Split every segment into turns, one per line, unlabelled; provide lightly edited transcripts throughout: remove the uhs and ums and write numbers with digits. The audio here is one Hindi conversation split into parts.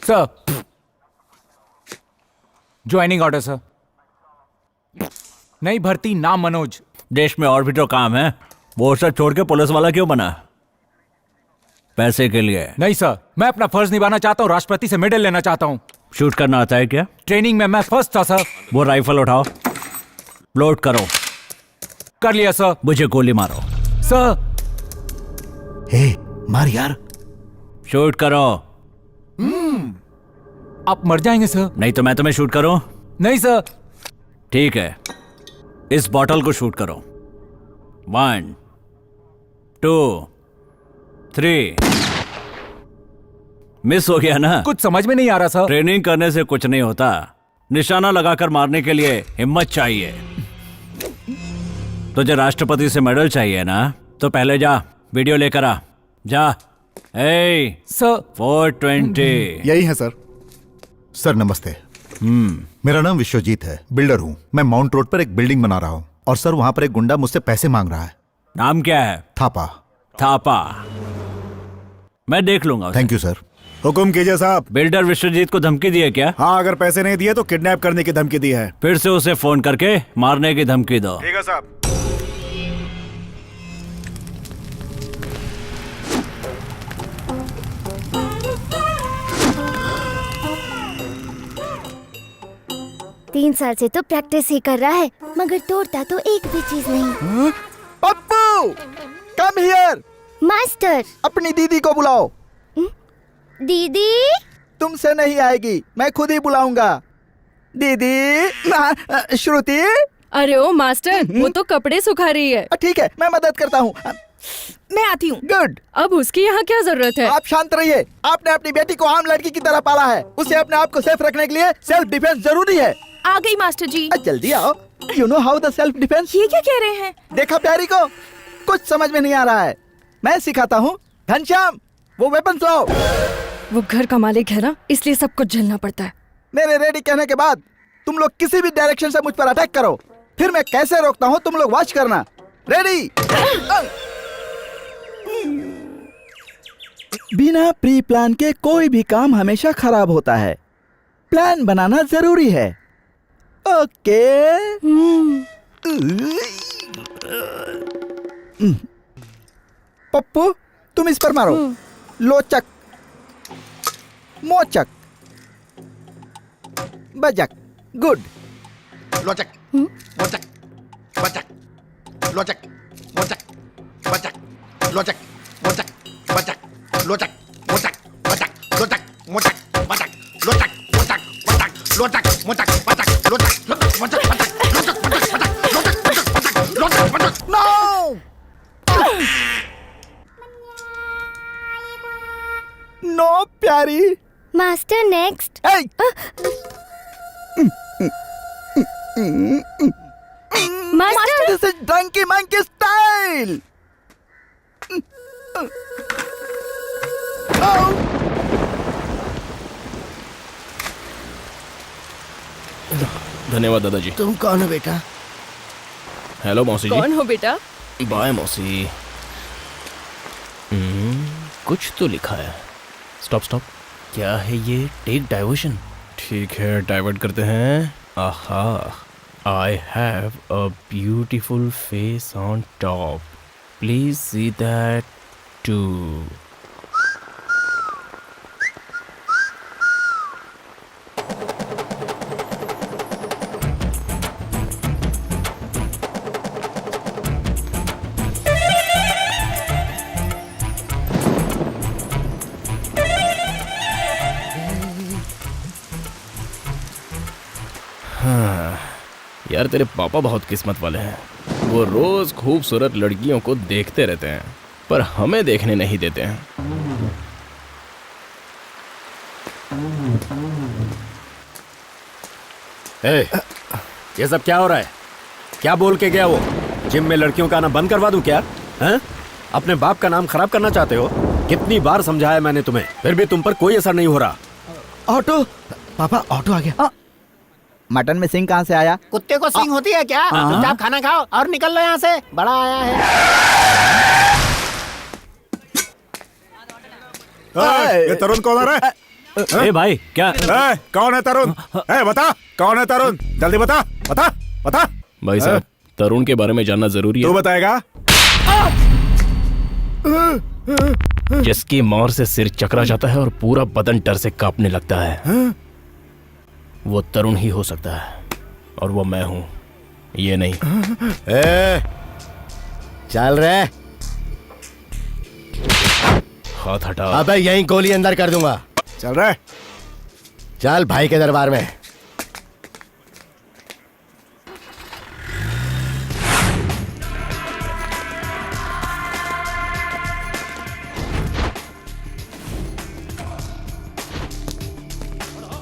Sir, joining order sir. नहीं भर्ती, नाम मनोज।
देश में और भी तो काम है, वो सब छोड़ के पुलिस वाला क्यों बना? पैसे के लिए?
नहीं सर, मैं अपना फर्ज निभाना चाहता हूँ, राष्ट्रपति से मेडल लेना चाहता हूँ।
शूट करना आता है क्या?
ट्रेनिंग में मैं फर्स्ट था सर।
वो राइफल उठाओ, लोड करो।
कर लिया सर।
मुझे गोली मारो।
सर।
हे, मार यार।
शूट करो।
आप मर जाएंगे सर।
नहीं तो मैं तुम्हें शूट करूं?
नहीं सर।
ठीक है, इस बॉटल को शूट करो। 1 2 3। मिस हो गया ना?
कुछ समझ में नहीं आ रहा सर।
ट्रेनिंग करने से कुछ नहीं होता, निशाना लगाकर मारने के लिए हिम्मत चाहिए। तुझे राष्ट्रपति से मेडल चाहिए ना, तो पहले जा वीडियो लेकर आ। जा। ए
सर।
420।
यही है सर। सर नमस्ते। मेरा नाम विश्वजीत है, बिल्डर हूँ। मैं माउंट रोड पर एक बिल्डिंग बना रहा हूँ और सर वहाँ पर एक गुंडा मुझसे पैसे मांग रहा है।
नाम क्या है?
थापा।
थापा। मैं देख लूंगा उसे।
Thank you sir.
हुकुम कीजिए साहब।
बिल्डर विश्वजीत को धमकी दी है क्या?
हाँ, अगर पैसे नहीं दिए तो किडनैप करने की धमकी दी है।
फिर से उसे फोन करके मारने की धमकी दो।
ठीक है साहब।
तीन साल से तो प्रैक्टिस ही कर रहा है, मगर तोड़ता तो एक भी चीज नहीं।
Pappu, come here.
मास्टर।
अपनी दीदी को बुलाओ।
दीदी।
तुमसे नहीं आएगी, मैं खुद ही बुलाऊंगा। दीदी। श्रुति।
अरे ओ मास्टर, वो तो कपड़े सुखा रही है।
ठीक है, मैं मदद करता हूँ।
मैं आती हूँ।
गुड।
अब उसकी यहाँ क्या जरूरत है?
आप शांत रहिए। आपने अपनी बेटी को आम लड़की की तरह पाला है। उसे अपने आप को सेफ रखने के लिए सेल्फ डिफेंस जरूरी है।
आ गई मास्टर जी।
जल्दी आओ। You know how the self defence.
ये क्या कह रहे हैं?
देखा प्यारी को, कुछ समझ में नहीं आ रहा है। मैं सिखाता हूँ। घनश्याम, वो वेपन लाओ।
वो घर का मालिक है ना, इसलिए सब कुछ झेलना पड़ता है।
मेरे रेडी कहने के बाद तुम लोग किसी भी डायरेक्शन से मुझ पर अटैक करो, फिर मैं कैसे रोकता हूँ तुम लोग वॉच करना। रेडी। बिना प्री प्लान के कोई भी काम हमेशा खराब होता है। प्लान बनाना जरूरी है। ओके। पप्पू, तुम इस पर मारो। लोचक, मोचक, बजक। गुड।
लोचक, मोचक, बचक, लोचक, मोचक, बचक, लोचक, मोचक, बचक, लोचक, मोचक, बचक, लोचक, मोचक, बचक, लोचक, मोचक, बचक, लोचक, मोचक, बचक, लोचक, मोचक, बचक, लोचक, मोचक, बचक, लोचक, मोचक, बचक, लोचक, मोचक।
नो। नो प्यारी।
Master next. Master.
This is drunky monkey style.
धन्यवाद दादाजी।
तुम कौन हो बेटा?
हेलो मौसी जी।
कौन हो बेटा?
बाय मौसी। कुछ तो लिखा है। स्टॉप स्टॉप, क्या है ये? Take diversion. ठीक है, डाइवर्ट करते हैं। Aha, I have a beautiful face on top, please see that too. यार तेरे पापा बहुत किस्मत वाले हैं। वो रोज खूबसूरत लड़कियों को देखते रहते हैं, पर हमें देखने नहीं देते हैं।
ये सब क्या हो रहा है? क्या बोल के गया वो? जिम में लड़कियों का आना बंद करवा दूं क्या? हैं? अपने बाप का नाम खराब करना चाहते हो? कितनी बार समझाया मैंने तुम्हें, फिर भी तुम पर कोई असर नहीं हो रहा।
ऑटो। पापा, ऑटो आ गया। मटन में सिंग कहाँ से आया?
कुत्ते को सींग होती है क्या? चुपचाप खाना खाओ और निकल लो यहाँ से, बड़ा आया है।
ये तरुण कौन आ रहा है?
ए भाई क्या
कौन है तरुण? बता कौन है तरुण, जल्दी बता बता बता।
भाई साहब, तरुण के बारे में जानना जरूरी
तू
है।
बताएगा?
जिसकी मार से सिर चकरा जाता है और पूरा बदन डर से कांपने लगता है, वो तरुण ही हो सकता है, और वो मैं हूं, ये नहीं।
चल रहे,
हाथ हटा।
अबे यहीं गोली अंदर कर दूंगा।
चल रहा है।
चल भाई के दरबार में।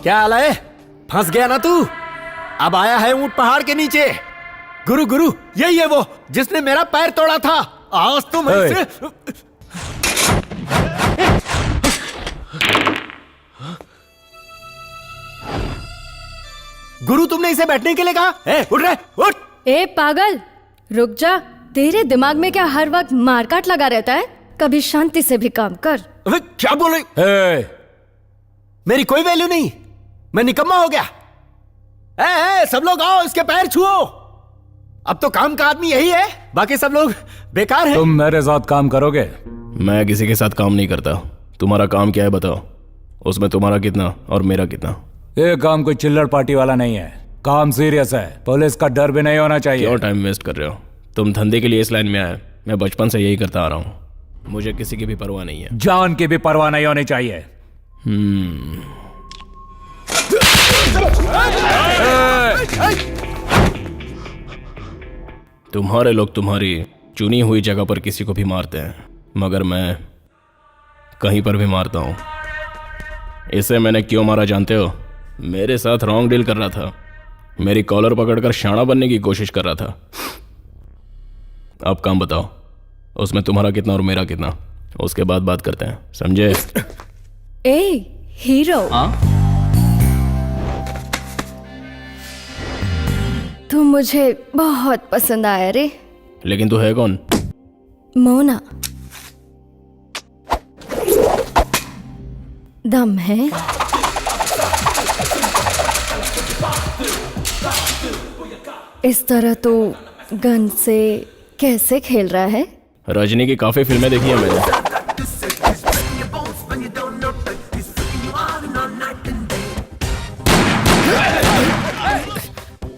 क्या हाल है? फंस गया ना तू? अब आया है ऊंट पहाड़ के नीचे। गुरु गुरु यही है वो जिसने मेरा पैर तोड़ा था। आज तो मैं
ए!
इसे... गुरु तुमने इसे बैठने के लिए कहा? उठ रहे उठ।
ए पागल, रुक जा। तेरे दिमाग में क्या हर वक्त मारकाट लगा रहता है? कभी शांति से भी काम कर।
अबे क्या बोल रही? मेरी कोई वैल्यू नहीं, मैं निकम्मा हो गया। सब लोग आओ, इसके पैर छुओ। अब तो काम का आदमी यही है, बाकी सब लोग बेकार हैं।
तुम मेरे साथ काम करोगे?
मैं किसी के साथ काम नहीं करता। तुम्हारा काम क्या है बताओ, उसमें तुम्हारा कितना और मेरा कितना?
ये काम कोई चिल्लर पार्टी वाला नहीं है, काम सीरियस है। पुलिस का डर भी नहीं होना चाहिए।
क्यों टाइम वेस्ट कर रहे हो? तुम धंधे के लिए इस लाइन में आए, मैं बचपन से यही करता आ रहा हूँ। मुझे किसी की भी परवाह नहीं है।
जान की भी परवाह नहीं होनी चाहिए।
तुम्हारे लोग तुम्हारी चुनी हुई जगह पर किसी को भी मारते हैं, मगर मैं कहीं पर भी मारता हूं। इसे मैंने क्यों मारा जानते हो? मेरे साथ रॉन्ग डील कर रहा था, मेरी कॉलर पकड़कर शाना बनने की कोशिश कर रहा था। अब काम बताओ, उसमें तुम्हारा कितना और मेरा कितना? उसके बाद बात करते हैं, समझे?
ए हीरो, तू मुझे बहुत पसंद आया रे।
लेकिन तू है कौन?
मोना। दम है? इस तरह तू गन से कैसे खेल रहा है?
रजनी की काफी फिल्में देखी है मैंने।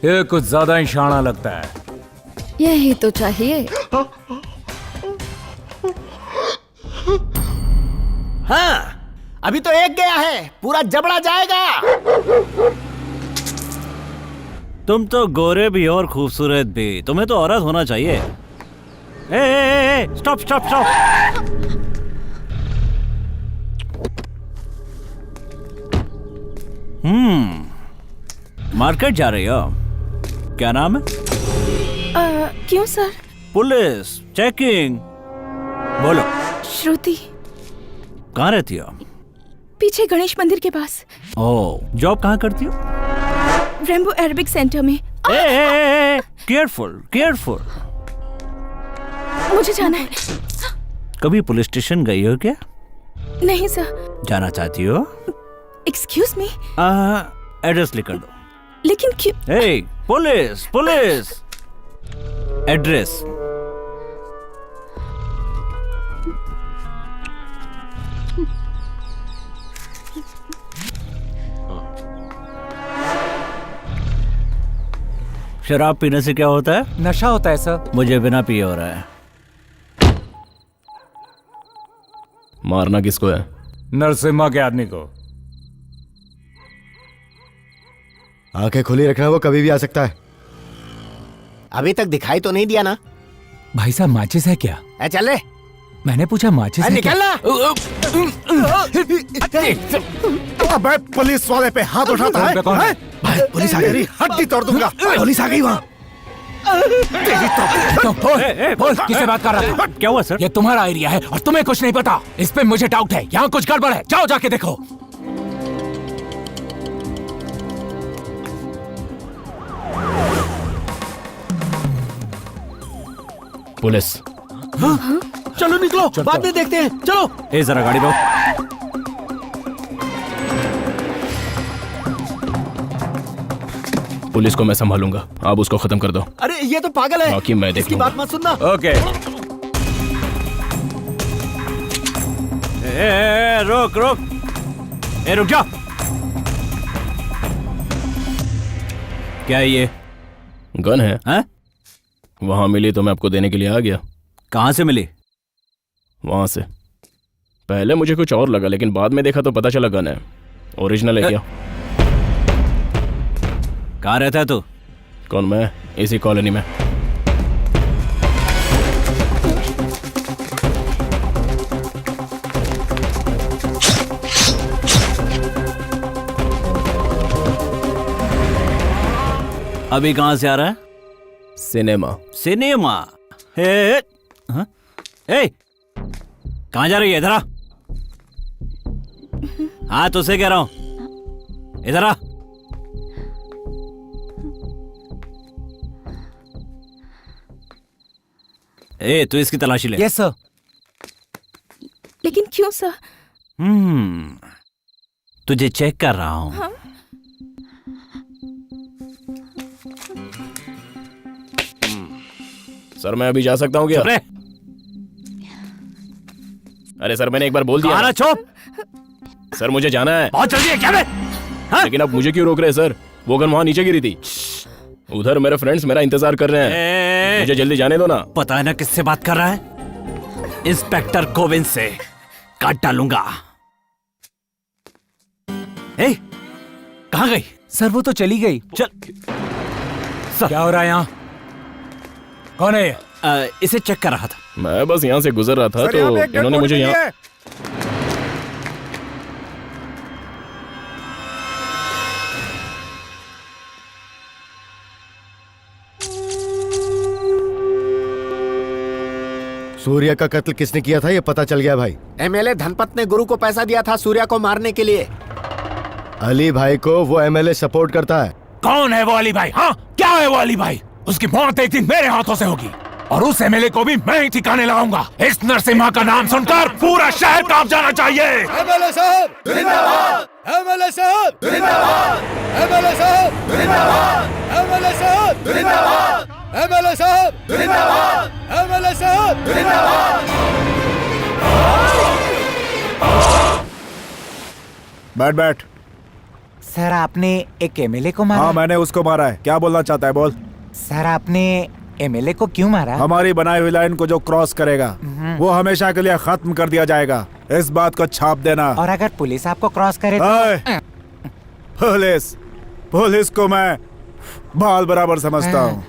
ये कुछ ज्यादा ही शाना लगता है।
यही तो चाहिए।
हाँ, अभी तो एक गया है, पूरा जबड़ा जाएगा।
तुम तो गोरे भी और खूबसूरत भी, तुम्हें तो औरत होना चाहिए। ए, स्टॉप स्टॉप स्टॉप। मार्केट जा रही हो? क्या नाम है?
क्यों सर?
Police checking. बोलो।
श्रुति।
कहाँ रहती हो?
पीछे गणेश मंदिर के पास।
ओह, जॉब कहाँ करती हो?
रेम्बो एरोबिक सेंटर में।
Careful careful.
मुझे जाना है।
कभी पुलिस स्टेशन गई हो क्या?
नहीं सर।
जाना चाहती हो?
Excuse me.
एड्रेस लिख कर दो।
लेकिन क्यों?
ए, पुलिस पुलिस, एड्रेस। शराब पीने से क्या होता है?
नशा होता है सर।
मुझे बिना पिए हो रहा है।
मारना किसको है?
नरसिम्हा के आदमी को।
आंखें खुली रखना, वो कभी भी आ सकता है। अभी तक दिखाई तो नहीं दिया ना?
भाई साहब माचिस है क्या?
चल रे।
मैंने पूछा माचिस है क्या?
निकलना।
अबे पुलिस वाले पे हाथ उठाता है?
कौन है?
भाई पुलिस आ गई, हड्डी तोड़ दूंगा। पुलिस आ गई वहाँ।
बोल, किससे बात कर रहा था?
क्या हुआ सर?
ये तुम्हारा एरिया है और तुम्हें कुछ नहीं पता। इस पे मुझे डाउट है, यहाँ कुछ गड़बड़ है। जाओ जाके देखो।
पुलिस।
चलो निकलो, बाद में देखते हैं। चलो।
ए, जरा गाड़ी रोक।
पुलिस को मैं संभालूंगा, आप उसको खत्म कर दो।
अरे ये तो पागल है,
बाकी मैं देख
इसकी
लूंगा।
बात मत सुनना।
ओके
रुक रुक, रुक जा। क्या है ये?
गन है?
हैं?
वहां मिली तो मैं आपको देने के लिए आ गया।
कहाँ से मिली?
वहां से। पहले मुझे कुछ और लगा, लेकिन बाद में देखा तो पता चला गन है। ओरिजिनल है क्या?
कहाँ रहता है तू?
कौन? मैं इसी कॉलोनी में।
अभी कहाँ से आ रहा है?
सिनेमा।
सिनेमा? हे, हाँ? हे, कहाँ जा रही है? इधर आ। हाँ तुझसे कह रहा हूं, इधर आ। ए, तू इसकी तलाशी ले।
Yes sir.
लेकिन क्यों सर?
तुझे चेक कर रहा हूं।
हाँ?
सर मैं अभी जा सकता हूँ क्या?
चुप रहे।
अरे सर मैंने एक बार बोल दिया
कहा ना
ना।
चुप।
सर मुझे जाना है।
बहुत जल्दी है क्या बे? हाँ?
लेकिन आप मुझे क्यों रोक रहे हैं सर? वो गन वहां नीचे गिरी थी। उधर मेरे फ्रेंड्स मेरा इंतजार कर रहे हैं। मुझे जल्दी जाने दो ना।
पता है ना किससे बात कर रहा है? इंस्पेक्टर गोविंद से। काट डालूंगा। ए, कहाँ गई?
सर वो तो चली गई।
चल।
क्या हो रहा है यहाँ? कौन है ये?
इसे चेक कर रहा था।
मैं बस यहाँ से गुजर रहा था
सर, यहाँ
तो
पे एक
इन्होंने
डेड
मुझे
बॉडी
यहाँ।
मिली है।
सूर्या का कत्ल किसने किया था ये पता चल गया भाई।
एमएलए धनपत ने गुरु को पैसा दिया था सूर्या को मारने के लिए।
अली भाई को वो एमएलए सपोर्ट करता है।
कौन है वो अली भाई? हाँ क्या है वो अली भाई? उसकी मौत एक दिन मेरे हाथों से होगी और उस एमएलए को भी मैं ही ठिकाने लगाऊंगा। इस नरसिम्हा का नाम सुनकर पूरा शहर कांप जाना चाहिए।
एमएलए साहब जिंदाबाद, एमएलए साहब जिंदाबाद, एमएलए साहब जिंदाबाद, एमएलए साहब जिंदाबाद, एमएलए साहब जिंदाबाद, एमएलए साहब जिंदाबाद।
बैठ बैठ।
सर आपने एक एमएलए को मारा?
हाँ मैंने उसको मारा है। क्या बोलना चाहता है बोल।
सर आपने एमएलए को क्यों मारा?
हमारी बनाई हुई लाइन को जो क्रॉस करेगा वो हमेशा के लिए खत्म कर दिया जाएगा। इस बात को छाप देना।
और अगर पुलिस आपको क्रॉस करे
तो? पुलिस को मैं बाल बराबर समझता हूँ।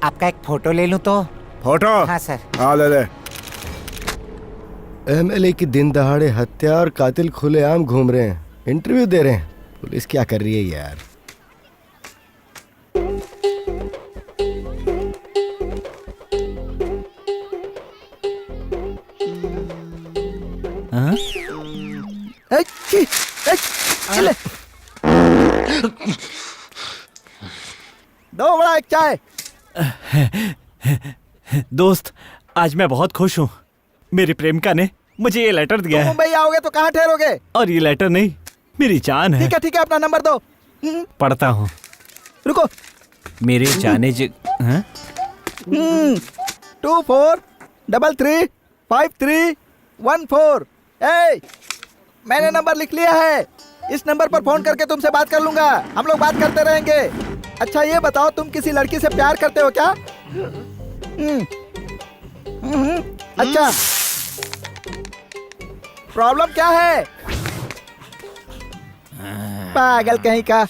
आपका एक फोटो ले लूं तो?
फोटो?
हाँ सर।
हाँ ले ले।
एमएलए की दिन दहाड़े हत्या और कातिल खुलेआम घूम रहे हैं, इंटरव्यू दे रहे हैं। पुलिस क्या कर रही है यार?
दो बड़ा एक चाय।
दोस्त आज मैं बहुत खुश हूँ। मेरी प्रेमिका ने मुझे ये लेटर दिया है।
मुंबई आओगे तो कहाँ ठहरोगे?
और ये लेटर नहीं, मेरी जान है।
ठीक है अपना नंबर दो।
पढ़ता हूँ।
रुको।
मेरे जाने ज... हाँ?
24335314। ए, मैंने नंबर लिख लिया है। इस नंबर पर फोन करके तुमसे बात कर लूंगा। हम लोग बात करते रहेंगे। अच्छा ये बताओ तुम किसी लड़की से प्यार करते हो क्या? अच्छा प्रॉब्लम क्या है? पागल कहीं का।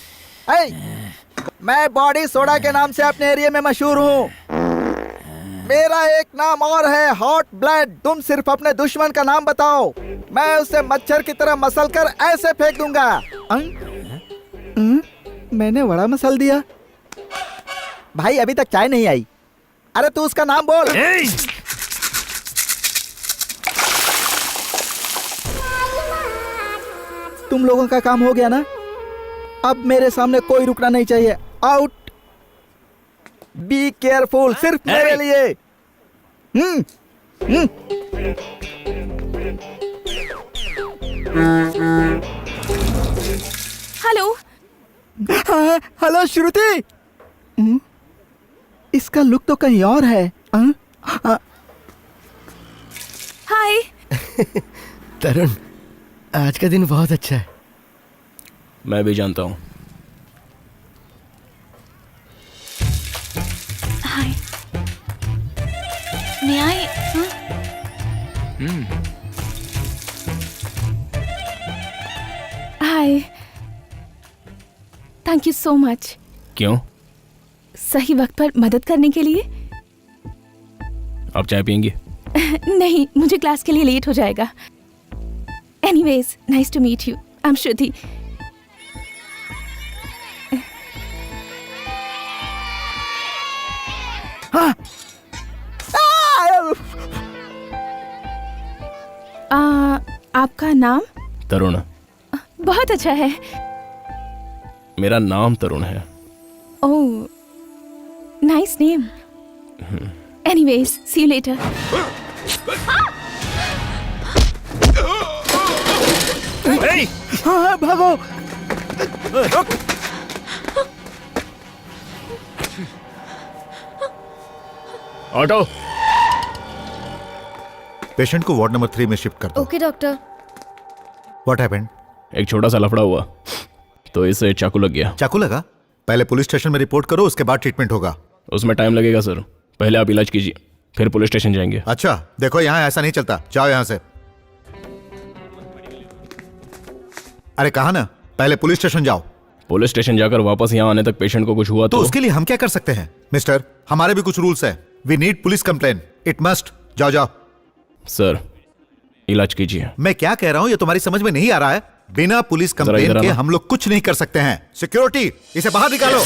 मैं बॉडी सोडा के नाम से अपने एरिया में मशहूर हूँ। मेरा एक नाम और है, हॉट ब्लड। तुम सिर्फ अपने दुश्मन का नाम बताओ, मैं उसे मच्छर की तरह मसल कर ऐसे फेंक दूंगा। मैंने बड़ा मसल दिया। भाई अभी तक चाय नहीं आई। अरे तू उसका नाम बोल। तुम लोगों का काम हो गया ना? अब मेरे सामने कोई रुकना नहीं चाहिए। आउट। बी केयरफुल, सिर्फ मेरे लिए।
हेलो।
हेलो श्रुति। इसका लुक तो कहीं और है।
हाय।
तरुण, आज का दिन बहुत अच्छा है। मैं भी जानता हूँ।
हाय। मैं आई। Hi. Thank you so much.
क्यों?
सही वक्त पर मदद करने के लिए।
आप चाय पियेंगी?
नहीं, मुझे क्लास के लिए लेट हो जाएगा। Anyways, nice to meet you. I am Shruti. आपका नाम?
तरुण।
बहुत अच्छा है।
मेरा नाम तरुण है।
Oh, nice name. Anyways, see you later.
हाँ, भागो।
ऑटो।
पेशेंट को वार्ड नंबर 3 में शिफ्ट कर दो।
Okay doctor.
What happened?
एक छोटा सा लफड़ा हुआ तो इसे चाकू लग गया।
चाकू लगा? पहले पुलिस स्टेशन में रिपोर्ट करो, उसके बाद ट्रीटमेंट होगा।
उसमें टाइम लगेगा सर। पहले आप इलाज कीजिए, फिर पुलिस स्टेशन जाएंगे।
अच्छा, देखो यहाँ ऐसा नहीं चलता। जाओ यहाँ से। अरे कहा ना, पहले पुलिस स्टेशन जाओ।
पुलिस स्टेशन जाकर वापस यहाँ आने तक पेशेंट को कुछ हुआ
तो उसके लिए हम क्या कर सकते हैं? मिस्टर, हमारे भी कुछ रूल्स है। We need police complaint. It must. जाओ जाओ।
सर, इलाज कीजिए।
मैं क्या कह रहा हूँ ये तुम्हारी समझ में नहीं आ रहा है? बिना पुलिस कंप्लेन के हम लोग कुछ नहीं कर सकते हैं। सिक्योरिटी, इसे बाहर निकालो।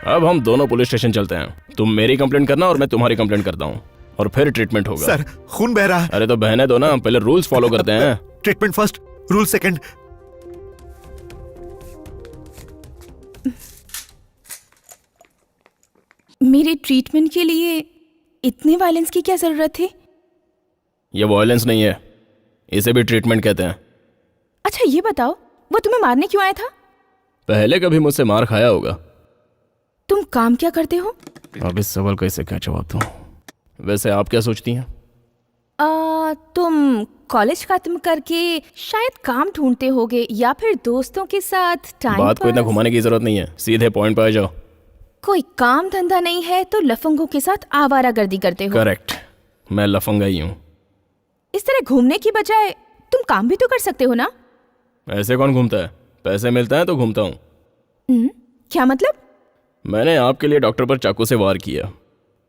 अब हम दोनों पुलिस स्टेशन चलते हैं। तुम मेरी कंप्लेंट करना और मैं तुम्हारी कंप्लेंट करता हूँ, और फिर ट्रीटमेंट होगा।
सर, खून बह रहा है।
अरे तो बहने दो ना, पहले रूल्स फॉलो करते हैं।
Treatment first, rule second.
मेरे ट्रीटमेंट के लिए इतने वायलेंस की क्या जरूरत थी?
ये वायलेंस नहीं है, इसे भी ट्रीटमेंट कहते हैं।
अच्छा ये बताओ, वो तुम्हें मारने क्यों आया था?
पहले कभी मुझसे मार खाया होगा।
तुम काम क्या करते हो?
अब इस सवाल का इसे क्या जवाब दूं? वैसे आप क्या सोचती हैं?
तुम कॉलेज खत्म करके शायद काम ढूंढते होगे, या फिर दोस्तों के साथ टाइम
बात को इतना घुमाने की जरूरत नहीं है, सीधे पॉइंट पे आ जाओ।
कोई काम धंधा नहीं है तो लफंगों के साथ आवारागर्दी करते हो।
करेक्ट, मैं लफंगा ही हूँ।
इस तरह घूमने की बजाय तुम काम भी तो कर सकते हो ना?
ऐसे कौन घूमता है? पैसे मिलते हैं तो घूमता हूँ।
क्या मतलब?
मैंने आपके लिए डॉक्टर पर चाकू से वार किया।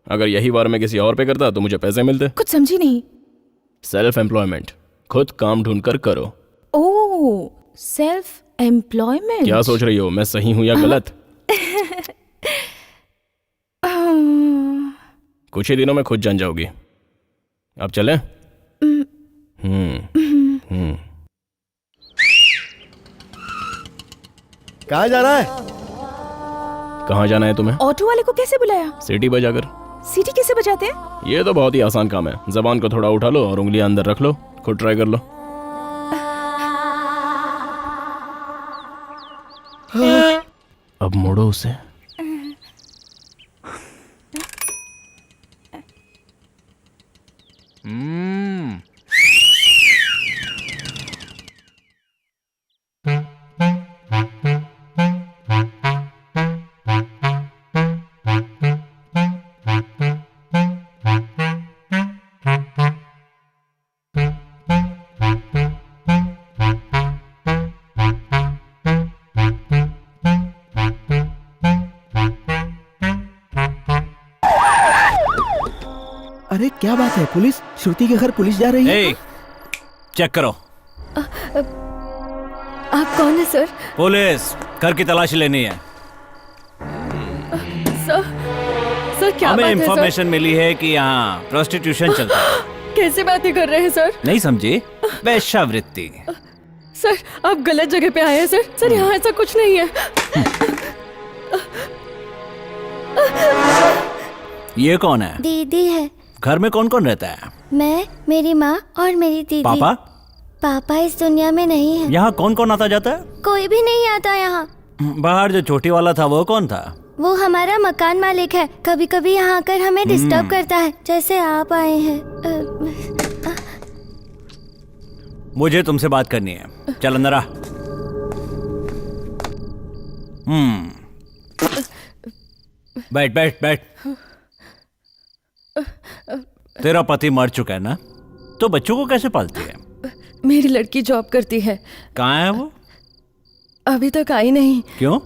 अगर यही वार मैं किसी और पे करता तो मुझे पैसे मिलते।
कुछ समझी नहीं।
सेल्फ एम्प्लॉयमेंट, खुद काम ढूंढ कर करो।
ओह, सेल्फ एम्प्लॉयमेंट।
क्या सोच रही हो, मैं सही हूँ या गलत? कुछ ही दिनों में खुद जान जाओगी। अब चलें?
कहाँ जा रहा है?
कहाँ जाना है तुम्हें?
ऑटो वाले को कैसे बुलाया?
सीटी बजाकर।
सीटी कैसे बजाते हैं?
ये तो बहुत ही आसान काम है। जबान को थोड़ा उठा लो और उंगलियां अंदर रख लो। खुद ट्राई कर लो। अब मोड़ो उसे।
अरे क्या बात है, पुलिस? श्रुति के घर पुलिस जा रही है।
चेक करो।
आप कौन है सर?
पुलिस, घर की तलाशी लेनी है।
सर क्या
हमें
बात है
इंफॉर्मेशन मिली है कि यहाँ प्रोस्टिट्यूशन चलता है।
कैसे बातें कर रहे हैं सर?
नहीं समझी? वेश्यावृत्ति।
सर आप गलत जगह पे आए हैं सर। सर यहाँ ऐसा कुछ नहीं है।
ये कौन है?
दीदी है।
घर में कौन कौन रहता है?
मैं, मेरी माँ और मेरी दीदी।
पापा?
पापा इस दुनिया में नहीं है।
यहाँ कौन कौन आता जाता है?
कोई भी नहीं आता यहाँ।
बाहर जो छोटी वाला था वो कौन था?
वो हमारा मकान मालिक है। कभी कभी यहाँ आकर हमें डिस्टर्ब करता है, जैसे आप आए हैं।
मुझे तुमसे बात करनी है, चल अंदर आ। बैठ बैठ बैठ। तेरा पति मर चुका है ना, तो बच्चों को कैसे पालती है?
मेरी लड़की जॉब करती है।
कहाँ है वो?
अभी तक आई नहीं।
क्यों?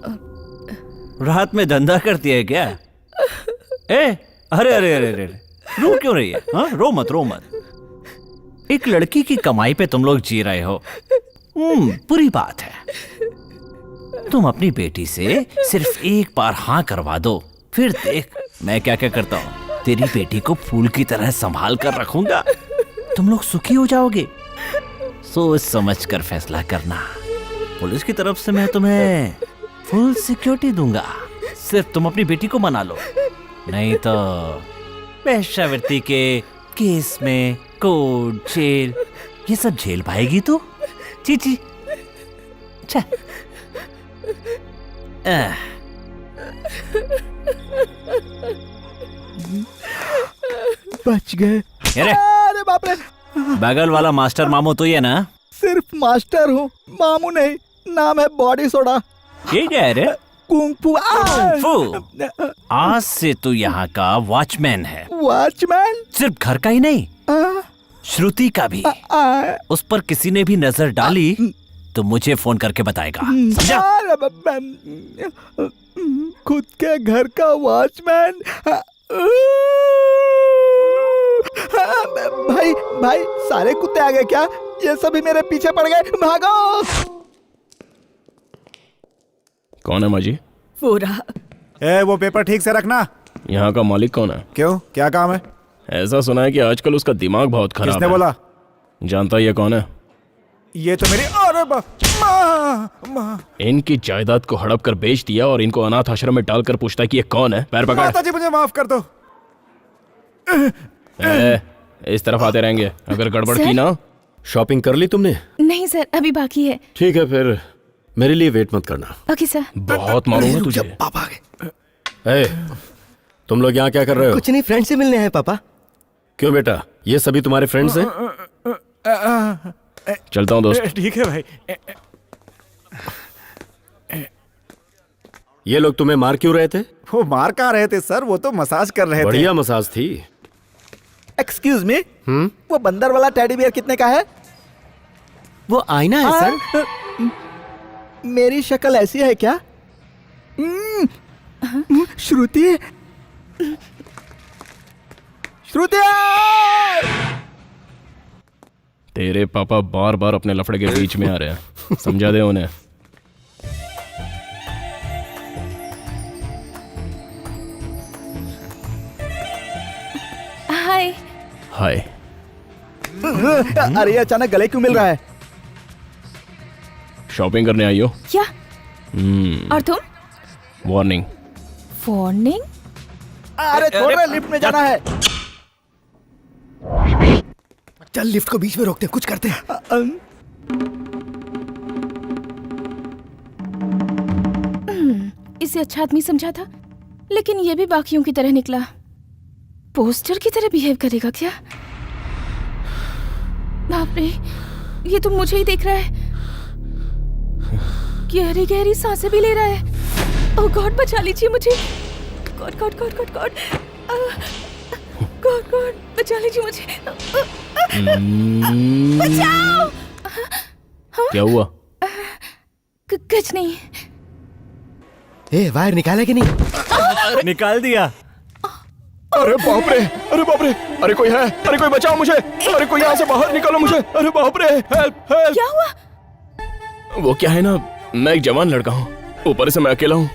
रात में धंधा करती है क्या? अरे अरे अरे अरे, रो क्यों रही है? हाँ, रो मत रो मत। एक लड़की की कमाई पे तुम लोग जी रहे हो, बुरी बात है। तुम अपनी बेटी से सिर्फ एक बार हाँ करवा दो, फिर देख मैं क्या क्या करता हूँ। तेरी बेटी को फूल की तरह संभाल कर रखूंगा, तुम लोग सुखी हो जाओगे। सोच समझ कर फैसला करना। पुलिस की तरफ से मैं तुम्हें फुल सिक्योरिटी दूंगा, सिर्फ तुम अपनी बेटी को मना लो, नहीं तो वेश्यावृत्ति के केस में कोर्ट जेल ये सब झेल पाएगी तू? चीची
बच गए। अरे बाप रे,
बगल वाला मास्टर मामू तो ये ना?
सिर्फ मास्टर हूँ, मामू नहीं। नाम है बॉडी सोडा।
ये क्या है रे?
कुंग
फू। आज से तू यहाँ का वॉचमैन है।
वॉचमैन?
सिर्फ घर का ही नहीं, श्रुति का भी। उस पर किसी ने भी नजर डाली तो मुझे फोन करके बताएगा, समझा?
खुद के घर का वॉचमैन। भाई भाई, सारे कुत्ते आ गए क्या? ये सभी मेरे पीछे पड़ गए, भागो।
कौन है माजी?
वो रहा।
वो पेपर ठीक से रखना।
यहाँ का मालिक कौन है?
क्यों, क्या काम है?
ऐसा सुना है कि आजकल उसका दिमाग बहुत खराब है।
किसने बोला?
जानता ये कौन है?
ये तो मेरी। अरे माँ।
इनकी जायदाद को हड़प कर बेच दिया और इनको अनाथ आश्रम में डालकर पूछता है कि ये कौन है। पैर पकड़।
माताजी मुझे माफ कर दो।
इस तरफ आते रहेंगे, अगर गड़बड़ की ना।
शॉपिंग कर ली तुमने?
नहीं सर, अभी बाकी है।
ठीक है, फिर मेरे लिए वेट मत करना।
Okay sir.
बहुत मारूंगा तुझे।
पापा आ गए।
तुम लोग यहाँ क्या कर रहे हो?
कुछ नहीं, फ्रेंड से मिलने हैं पापा।
क्यों बेटा, ये सभी तुम्हारे फ्रेंड्स हैं?
चलता हूँ दोस्त।
ठीक है भाई।
ये लोग तुम्हें मार क्यों रहे थे?
वो मार कहाँ रहे थे सर, वो तो मसाज कर रहे थे।
बढ़िया मसाज थी।
एक्सक्यूज मी, वो बंदर वाला टेडी बियर कितने का है?
वो आईना है सर।
मेरी शक्ल ऐसी है क्या? श्रुति, श्रुति।
तेरे पापा बार बार अपने लफड़े के बीच में आ रहे हैं, समझा दे उन्हें।
हाय।
हाय।
अरे अचानक गले क्यों मिल रहा है?
शॉपिंग करने आई हो
क्या? और तुम?
वार्निंग।
वार्निंग?
अरे छोड़ रहे, लिफ्ट में जाना है।
चल लिफ्ट को बीच में रोकते, कुछ करते हैं।
इसे अच्छा आदमी समझा था, लेकिन ये भी बाकियों की तरह निकला। पोस्टर की तरह बिहेव करेगा क्या? बाप रे, ये तो मुझे ही देख रहा है। गहरी गहरी सांसें भी ले रहा है। ओह गॉड, बचा लीजिए मुझे। God God God God God God God, बचा लीजिए मुझे। बचाओ।
क्या हुआ?
कुछ नहीं।
वायर निकाला कि नहीं?
निकाल दिया।
अरे बाप रे, अरे बाप रे, अरे कोई है, अरे कोई बचाओ मुझे, अरे कोई यहाँ से बाहर निकालो मुझे, अरे बाप रे, हेल्प हेल्प।
क्या हुआ?
वो क्या है ना, मैं एक जवान लड़का हूँ, ऊपर से मैं अकेला हूँ।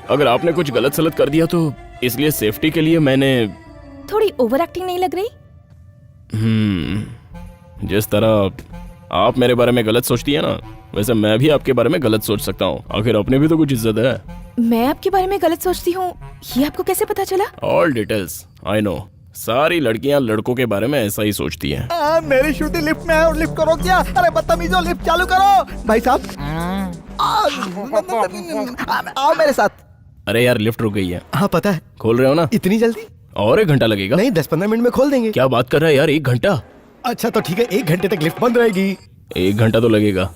अगर आपने कुछ गलत सलत कर दिया तो इसलिए सेफ्टी के लिए मैंने।
थोड़ी ओवर एक्टिंग नहीं लग रही?
जिस तरह आप मेरे बारे में गलत सोचती है ना, वैसे मैं भी आपके बारे में गलत सोच सकता हूँ। आखिर अपने भी तो कुछ इज्जत है।
मैं आपके बारे में गलत सोचती हूँ, ये आपको कैसे पता चला?
All details I know. सारी लड़कियां लड़कों के बारे में ऐसा ही सोचती हैं।
मेरी श्रुति लिफ्ट में है और लिफ्ट को रोक दिया। अरे बदतमीजों, लिफ्ट चालू करो। भाई साहब आओ मेरे साथ।
अरे यार लिफ्ट रुक गई है।
हाँ पता है।
खोल रहे हो ना?
इतनी जल्दी?
और 1 घंटा लगेगा।
नहीं 10-15 मिनट में खोल देंगे।
क्या बात कर रहा है यार, 1 घंटा?
अच्छा तो ठीक है, 1 घंटे तक लिफ्ट बंद रहेगी।
1 घंटा तो लगेगा।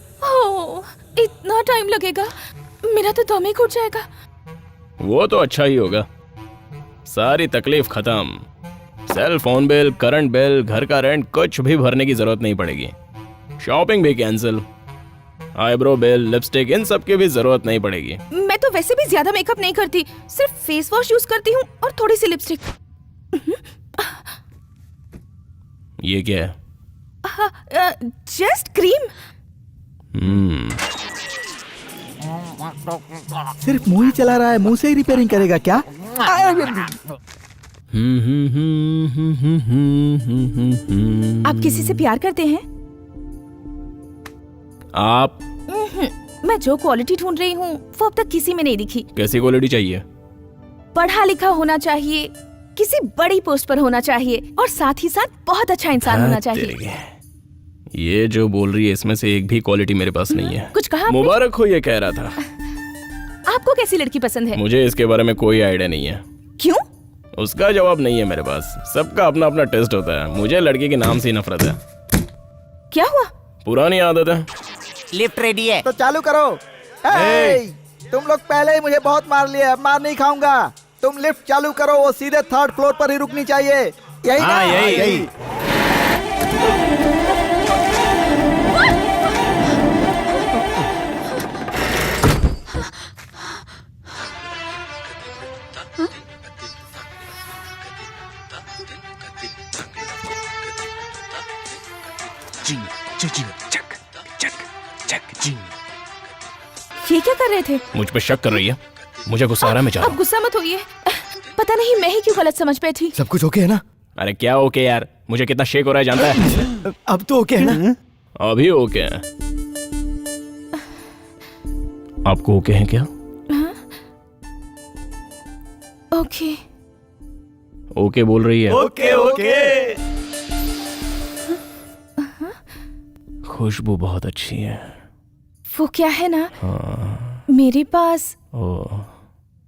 इतना टाइम लगेगा? मेरा तो दम ही घुट जाएगा।
वो तो अच्छा ही होगा। सारी तकलीफ खत्म। Cell phone bill, current bill, घर का रेंट कुछ भी भरने की जरूरत नहीं पड़ेगी। शॉपिंग भी कैंसिल, आईब्रो बिल, लिपस्टिक, इन सब की भी जरूरत नहीं पड़ेगी।
मैं तो वैसे भी ज्यादा मेकअप नहीं करती, सिर्फ फेस वॉश यूज करती हूँ और थोड़ी सी लिपस्टिक।
ये क्या है?
Just cream.
सिर्फ मुंह ही चला रहा है, मुंह से ही रिपेयरिंग करेगा क्या?
आप किसी से प्यार करते हैं?
आप?
मैं जो क्वालिटी ढूंढ रही हूँ वो अब तक किसी में नहीं दिखी।
कैसी क्वालिटी चाहिए?
पढ़ा लिखा होना चाहिए, किसी बड़ी पोस्ट पर होना चाहिए और साथ ही साथ बहुत अच्छा इंसान होना चाहिए।
ये जो बोल रही है इसमें से एक भी क्वालिटी मेरे पास नहीं है।
कुछ कहा?
मुबारक हो, ये कह रहा था।
आपको कैसी लड़की पसंद है?
मुझे इसके बारे में कोई आइडिया नहीं है।
क्यों?
उसका जवाब नहीं है मेरे पास। सबका अपना अपना टेस्ट होता है। मुझे लड़की के नाम से ही नफरत है।
क्या हुआ?
पुरानी आदत है।
लिफ्ट रेडी है
तो चालू करो। तुम लोग पहले ही मुझे बहुत मार लिया, अब मार नहीं खाऊंगा। तुम लिफ्ट चालू करो, वो सीधे 3rd फ्लोर पर ही रुकनी चाहिए। यही ना?
यही।
ये क्या कर रहे थे?
मुझ पे शक कर रही है? मुझे गुस्सा आ रहा है, मैं जा रहा
अब
हूं।
गुस्सा मत होइए। पता नहीं मैं ही क्यों गलत समझ पाई थी।
सब कुछ ओके है ना?
अरे क्या ओके यार, मुझे कितना शेक हो रहा है जानता है?
अब तो ओके है ना?
अभी ओके है। आपको ओके है क्या?
ओके।
ओके बोल रही है।
Okay okay.
खुशबू बहुत अच्छी है।
वो क्या है ना,
हाँ।
मेरे पास
ओ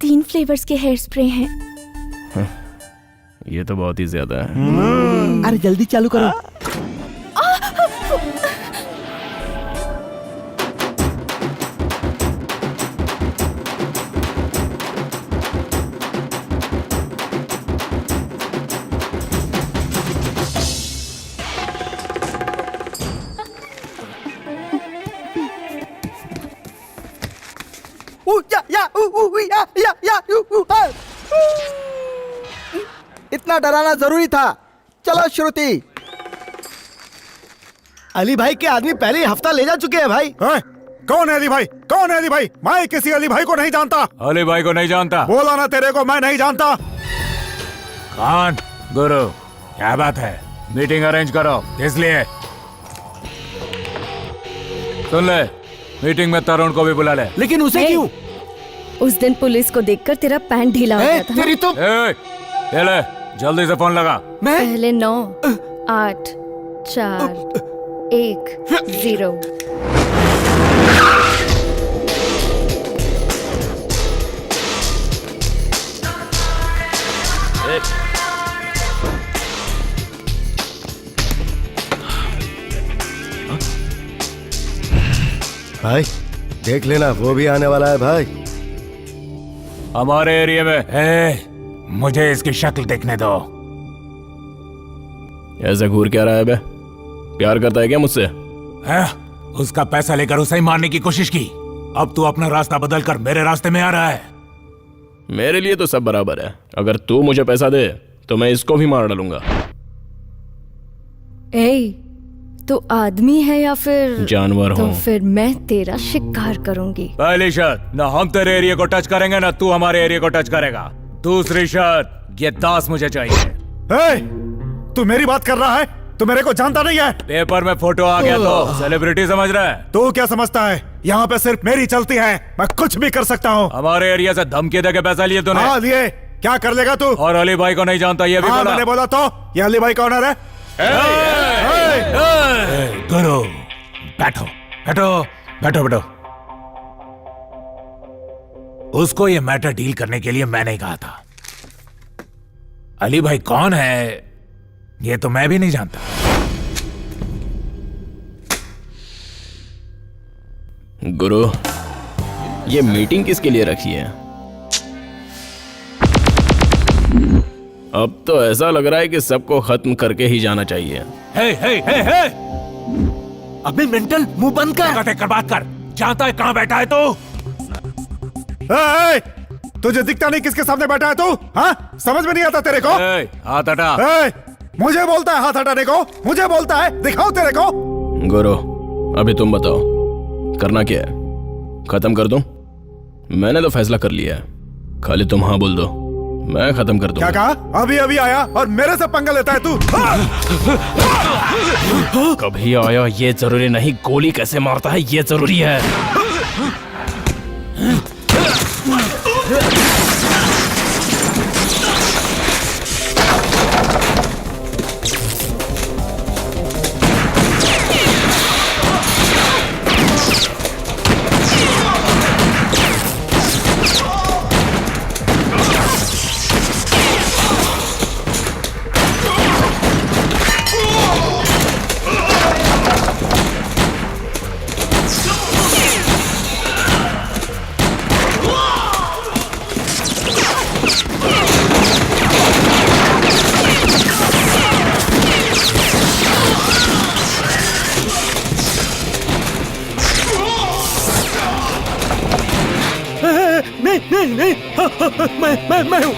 3 फ्लेवर्स के हेयर स्प्रे हैं।
ये तो बहुत ही ज्यादा है।
अरे जल्दी चालू करो। इतना डराना जरूरी था। चलो श्रुति।
अली भाई के आदमी पहले ही हफ्ता ले जा चुके हैं भाई।
कौन है अली भाई? कौन है अली भाई? मैं किसी अली भाई को नहीं जानता।
अली भाई को नहीं जानता?
बोला ना तेरे को, मैं नहीं जानता।
कौन? गुरु, क्या बात है? मीटिंग अरेंज करो। किस लिए? सुन ले, मीटिंग में तरुण को भी बुला ले।
लेकिन उसे क्यों?
उस दिन पुलिस को देखकर तेरा पैंट ढीला हो गया था।
तेरी तो
ये ले, जल्दी से फोन लगा।
पहले 9 8 4 1 0।
भाई देख लेना, वो भी आने वाला है भाई।
हमारे एरिया में। मुझे इसकी शक्ल देखने दो।
ऐसा घूर क्या रहा है बे? प्यार करता है क्या मुझसे?
उसका पैसा लेकर उसे ही मारने की कोशिश की। अब तू अपना रास्ता बदल कर मेरे रास्ते में आ रहा है।
मेरे लिए तो सब बराबर है। अगर तू मुझे पैसा दे तो मैं इसको भी मार डालूंगा।
तू आदमी है या फिर
जानवर
तो
हूँ।
फिर मैं तेरा शिकार करूंगी।
पहली शर्त, ना हम तेरे एरिया को टच करेंगे ना तू हमारे एरिया को टच करेगा। दूसरी शर्त, ये दास मुझे चाहिए।
तू मेरी बात कर रहा है? तू मेरे को जानता नहीं है?
पेपर में फोटो आ गया तो सेलिब्रिटी समझ रहा है?
तू क्या समझता है? यहाँ पे सिर्फ मेरी चलती है, मैं कुछ भी कर सकता हूँ।
हमारे एरिया से धमकी देके पैसा लिए तूने?
हाँ लिए, क्या कर लेगा तू?
और अली भाई को नहीं जानता ये भी
हाँ,
बोला।
मैंने बोला तो ये अली भाई का ऑनर है।
गुरु बैठो बैठो बैठो बैठो। उसको ये मैटर डील करने के लिए मैंने कहा था। अली भाई कौन है ये तो मैं भी नहीं जानता।
गुरु, ये मीटिंग किसके लिए रखी है? अब तो ऐसा लग रहा है कि सबको खत्म करके ही जाना चाहिए।
हे हे हे हे
अबे मेंटल, मुंह बंद
कर बात कर। जानता है कहां बैठा है तू?
तुझे दिखता नहीं किसके सामने बैठा है तू? हाँ, समझ में नहीं आता तेरे को?
हाथ हटा।
मुझे बोलता है हाथ हटाने को? मुझे बोलता है दिखाओ तेरे को?
गुरु, अभी तुम बताओ करना क्या है? खत्म कर दूं? मैंने तो फैसला कर लिया है, खाली तुम हाँ बोल दो, मैं खत्म कर दूंगा।
क्या कहा? अभी अभी आया और मेरे से पंगा लेता है तू?
कभी आया ये जरूरी नहीं, गोली कैसे मारता है ये जरूरी है।
नहीं, मैं हूं।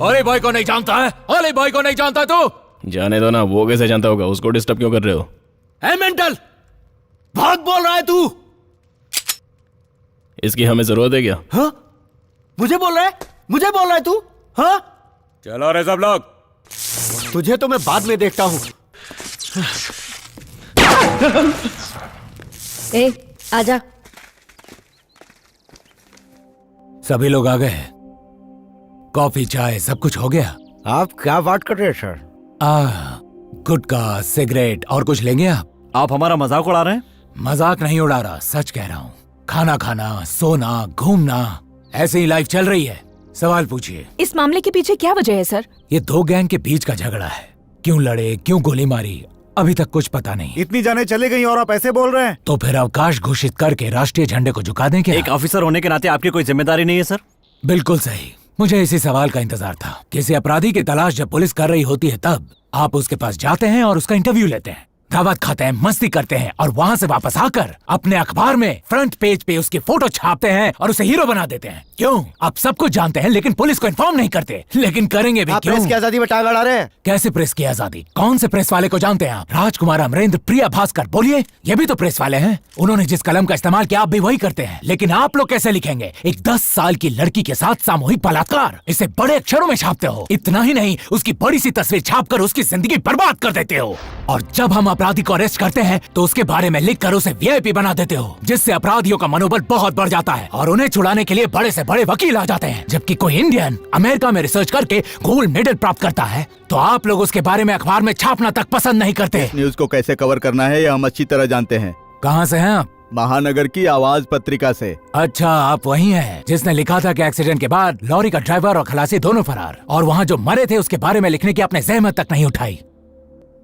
अली भाई को नहीं जानता है? अली भाई को नहीं जानता तू?
जाने दो ना, वो कैसे जानता होगा? उसको डिस्टर्ब क्यों कर रहे हो?
ए मेंटल, बहुत बोल रहा है तू।
इसकी हमें जरूरत है क्या?
हाँ? मुझे बोल रहा है तू? हाँ?
चलो रे सब लोग।
तुझे तो मैं बाद में देखता हूं।
ए, आजा।
सभी लोग आ गए? कॉफी चाय सब कुछ हो गया?
आप क्या बात कर रहे हैं सर?
गुटखा सिगरेट और कुछ लेंगे आप
हमारा मजाक उड़ा रहे हैं?
मजाक नहीं उड़ा रहा, सच कह रहा हूँ। खाना खाना, सोना, घूमना, ऐसे ही लाइफ चल रही है। सवाल पूछिए।
इस मामले के पीछे क्या वजह है सर?
ये दो गैंग के बीच का झगड़ा है। क्यों लड़े, क्यों गोली मारी, अभी तक कुछ पता नहीं।
इतनी जाने चली गई और आप ऐसे बोल रहे हैं?
तो फिर अवकाश घोषित करके राष्ट्रीय झंडे को झुका दें क्या?
एक ऑफिसर होने के नाते आपकी कोई जिम्मेदारी नहीं है सर?
बिल्कुल सही, मुझे इसी सवाल का इंतजार था। किसी अपराधी की तलाश जब पुलिस कर रही होती है तब आप उसके पास जाते हैं और उसका इंटरव्यू लेते हैं, दावत खाते हैं, मस्ती करते हैं और वहाँ से वापस आकर अपने अखबार में फ्रंट पेज पे उसकी फोटो छापते हैं और उसे हीरो बना देते हैं। क्यों? आप सब कुछ जानते हैं लेकिन पुलिस को इन्फॉर्म नहीं करते। लेकिन करेंगे भी
आप
क्यों?
प्रेस की आजादी बता लड़ा रहे हैं।
कैसे प्रेस की आजादी? कौन से प्रेस वाले को जानते हैं आप? राजकुमार, अमरेंद्र, प्रिया भास्कर, बोलिए, ये भी तो प्रेस वाले हैं। उन्होंने जिस कलम का इस्तेमाल किया आप भी वही करते हैं। लेकिन आप लोग कैसे लिखेंगे? एक 10 साल की लड़की के साथ सामूहिक बलात्कार, इसे बड़े अक्षरों में छापते हो। इतना ही नहीं, उसकी बड़ी सी तस्वीर छापकर उसकी जिंदगी बर्बाद कर देते हो। और जब हम अपराधी को अरेस्ट करते हैं तो उसके बारे में लिखकर उसे वीआईपी बना देते हो, जिससे अपराधियों का मनोबल बहुत बढ़ जाता है और उन्हें छुड़ाने के लिए बड़े से बड़े वकील आ जाते हैं। जबकि कोई इंडियन अमेरिका में रिसर्च करके गोल्ड मेडल प्राप्त करता है तो आप लोग उसके बारे में अखबार में छापना तक पसंद नहीं करते।
न्यूज को कैसे कवर करना है ये हम अच्छी तरह जानते हैं।
कहाँ से हैं आप?
महानगर की आवाज पत्रिका से।
अच्छा, आप वही हैं जिसने लिखा था कि एक्सीडेंट के बाद लॉरी का ड्राइवर और खलासी दोनों फरार, और वहाँ जो मरे थे उसके बारे में लिखने की आपने जहमत तक नहीं उठाई।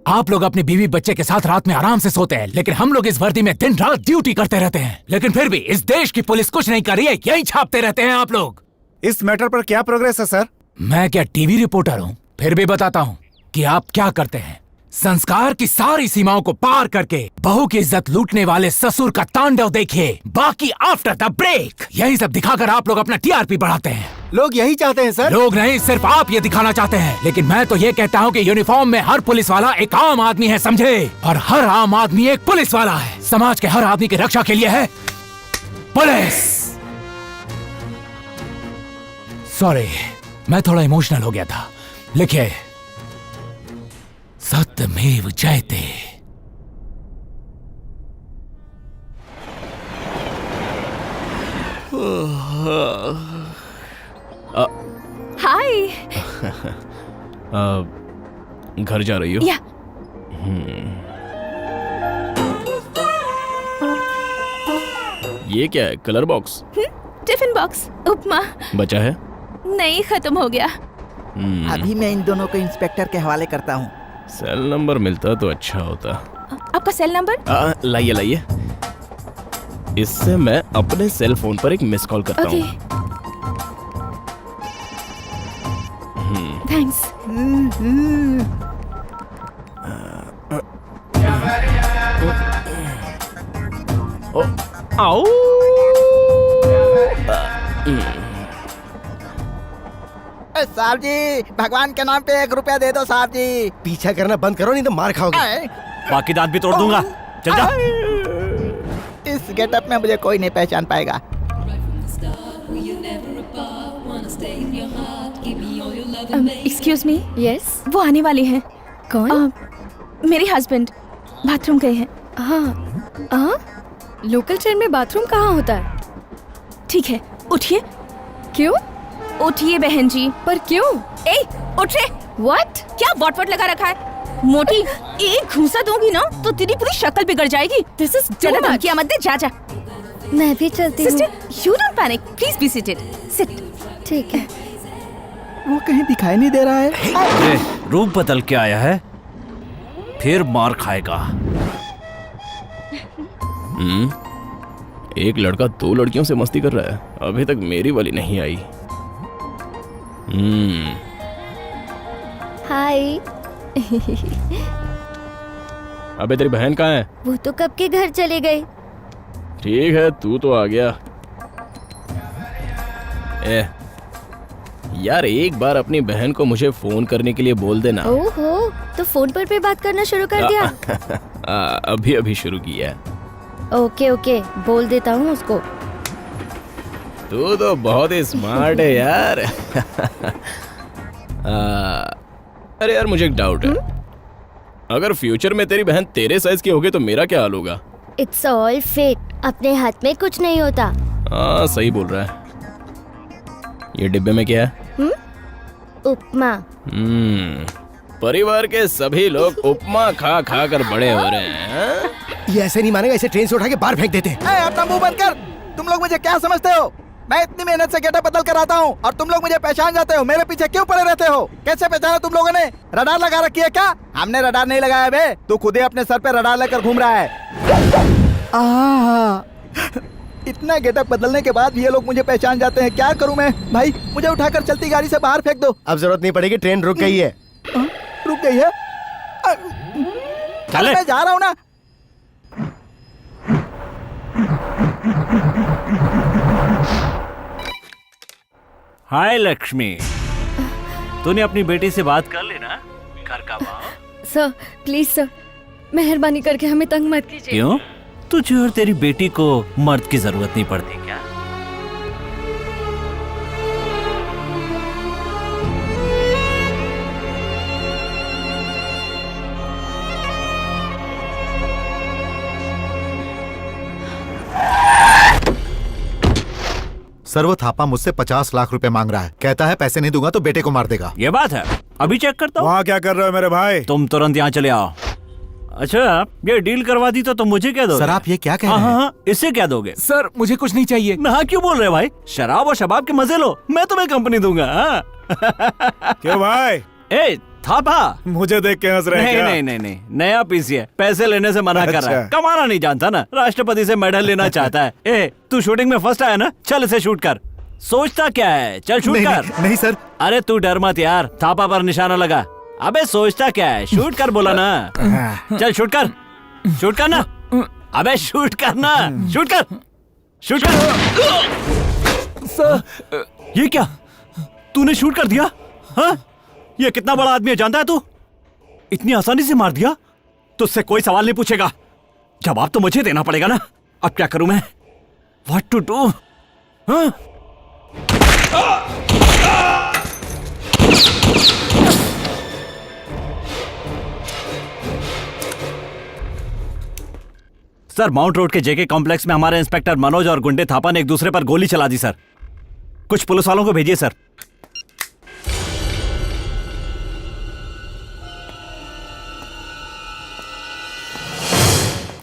आप लोग अपनी बीवी बच्चे के साथ रात में आराम से सोते हैं, लेकिन हम लोग इस वर्दी में दिन रात ड्यूटी करते रहते हैं। लेकिन फिर भी इस देश की पुलिस कुछ नहीं कर रही है, यही छापते रहते हैं आप लोग।
इस मैटर पर क्या प्रोग्रेस है सर?
मैं क्या टीवी रिपोर्टर हूँ? फिर भी बताता हूँ कि आप क्या करते हैं। संस्कार की सारी सीमाओं को पार करके बहू की इज्जत लूटने वाले ससुर का तांडव देखिए। बाकी आफ्टर द ब्रेक। यही सब दिखाकर आप लोग अपना टीआरपी बढ़ाते हैं।
लोग यही चाहते हैं सर।
लोग नहीं, सिर्फ आप ये दिखाना चाहते हैं। लेकिन मैं तो ये कहता हूँ कि यूनिफॉर्म में हर पुलिस वाला एक आम आदमी है, समझे? और हर आम आदमी एक पुलिस वाला है। समाज के हर आदमी की रक्षा के लिए है पुलिस। सॉरी, मैं थोड़ा इमोशनल हो गया था। लिखिए, सत्यमेव जयते।
हाय।
घर जा रही हो?
या।
ये क्या है? Colour box?
टिफिन बॉक्स, उपमा।
बचा है?
नहीं, खत्म हो गया।
अभी मैं इन दोनों को इंस्पेक्टर के हवाले करता हूँ।
सेल नंबर मिलता तो अच्छा होता।
आपका सेल नंबर?
लाइए लाइए। इससे मैं अपने सेल फोन पर एक मिस कॉल करता हूँ।
थैंक्स।
आओ।
साहब जी, भगवान के नाम पे 1 रुपया दे दो साहब जी।
पीछा करना बंद करो, नहीं तो मार खाओगे।
बाकी दांत भी तोड़ दूंगा। चल जा।
इस गेटअप में मुझे कोई नहीं पहचान पाएगा।
Excuse me.
यस।
वो आने वाले हैं।
कौन?
मेरे हस्बैंड बाथरूम गए हैं।
हाँ। लोकल ट्रेन में बाथरूम कहाँ होता है?
ठीक है, उठिए।
क्यों?
उठिए बहन जी।
पर क्यों?
ए, उठ रे।
व्हाट?
क्या वॉट लगा रखा है? मोटी, एक घूंसा दूंगी ना तो तेरी पूरी शक्ल बिगड़ जाएगी।
दिस इज
चलो धमकियां मत दे, जा जा।
मैं भी चलती हूँ।
Sister, you don't panic, please be seated. Sit.
ठीक है।
वो कहीं दिखाई नहीं दे रहा है।
रूप बदल के आया है, फिर मार खाएगा।
एक लड़का 2 लड़कियों से मस्ती कर रहा है, अभी तक मेरी वाली नहीं आई।
हाय।
अबे तेरी बहन कहाँ है?
वो तो कब के घर चले गए।
ठीक है, तू तो आ गया। यार, एक बार अपनी बहन को मुझे फोन करने के लिए बोल देना।
ओहो, तो फोन पर भी बात करना शुरू कर दिया।
अभी अभी शुरू किया है।
ओके ओके, बोल देता हूँ उसको।
तू तो बहुत ही स्मार्ट है यार। अरे यार, मुझे एक डाउट है। अगर फ्यूचर में तेरी बहन तेरे साइज की होगी तो मेरा क्या हाल होगा?
इट्स ऑल फेट, अपने हाथ में कुछ नहीं होता।
हाँ, सही बोल रहा है। ये डिब्बे में क्या है?
उपमा।
परिवार के सभी लोग उपमा खा खा कर बड़े हो रहे हैं।
ये ऐसे नहीं मानेगा, इसे ट्रेन से उठा के बाहर फेंक देते हैं।
अपना मुंह बंद कर। तुम लोग मुझे क्या समझते हो? मैं इतनी मेहनत से गेटअप बदल कर आता हूँ और तुम लोग मुझे पहचान जाते हो। मेरे पीछे क्यों पड़े रहते हो? कैसे पहचाना तुम लोगों ने? रडार लगा रखी है क्या? हमने रडार नहीं लगाया बे। तू खुद ही अपने सर पे रडार लेकर घूम रहा है। इतना गेटअप बदलने के बाद ये लोग मुझे पहचान जाते हैं। क्या करूं मैं? भाई, मुझे उठाकर चलती गाड़ी से बाहर फेंक दो।
अब जरूरत नहीं पड़ेगी, ट्रेन रुक गई है।
रुक गई है?
चले।
मैं जा रहा हूँ ना।
हाय लक्ष्मी, तूने अपनी बेटी से बात कर लेना। घर का बाप।
सर, प्लीज सर, मेहरबानी करके हमें तंग मत कीजिए।
क्यों? तुझे और तेरी बेटी को मर्द की जरूरत नहीं पड़ती क्या?
सर, वो थापा मुझसे 50 लाख रुपए मांग रहा है। कहता है पैसे नहीं दूंगा तो बेटे को मार देगा।
ये बात है, अभी चेक करता हूँ।
वहाँ क्या कर रहे हो मेरे भाई?
तुम तुरंत यहाँ चले आओ। अच्छा, ये डील करवा दी तो तुम मुझे क्या दोगे?
सर, आप ये क्या कह रहे हैं?
हाँ, इससे क्या दोगे?
सर, मुझे कुछ नहीं चाहिए।
ना क्यों बोल रहे भाई? शराब और शबाब के मजे लो, मैं तुम्हें कंपनी दूंगा।
क्यों भाई?
ए थापा,
मुझे देख के हंस रहे हैं क्या?
नहीं, नया पीसी है, पैसे लेने से मना कर रहा है। कमाना नहीं जानता ना, राष्ट्रपति से मेडल लेना चाहता है। ए, तू शूटिंग में फर्स्ट आया ना, चल इसे शूट कर। सोचता क्या है, चल शूट कर।
नहीं सर।
अरे तू डर मत यार, थापा पर निशाना लगा। अबे सोचता क्या है, शूट कर बोला ना। चल शूट कर, शूट कर ना। अबे शूट करना, शूट कर, शूट कर।
सर,
ये क्या, तूने शूट कर दिया? हाँ? ये कितना बड़ा आदमी है जानता है तू? इतनी आसानी से मार दिया? तुझसे कोई सवाल नहीं पूछेगा, जवाब तो मुझे देना पड़ेगा ना। अब क्या करूं मैं? What to do? हाँ? सर, माउंट रोड के जेके कॉम्प्लेक्स में हमारे इंस्पेक्टर मनोज और गुंडे थापा ने एक दूसरे पर गोली चला दी सर। कुछ पुलिस वालों को भेजिए सर।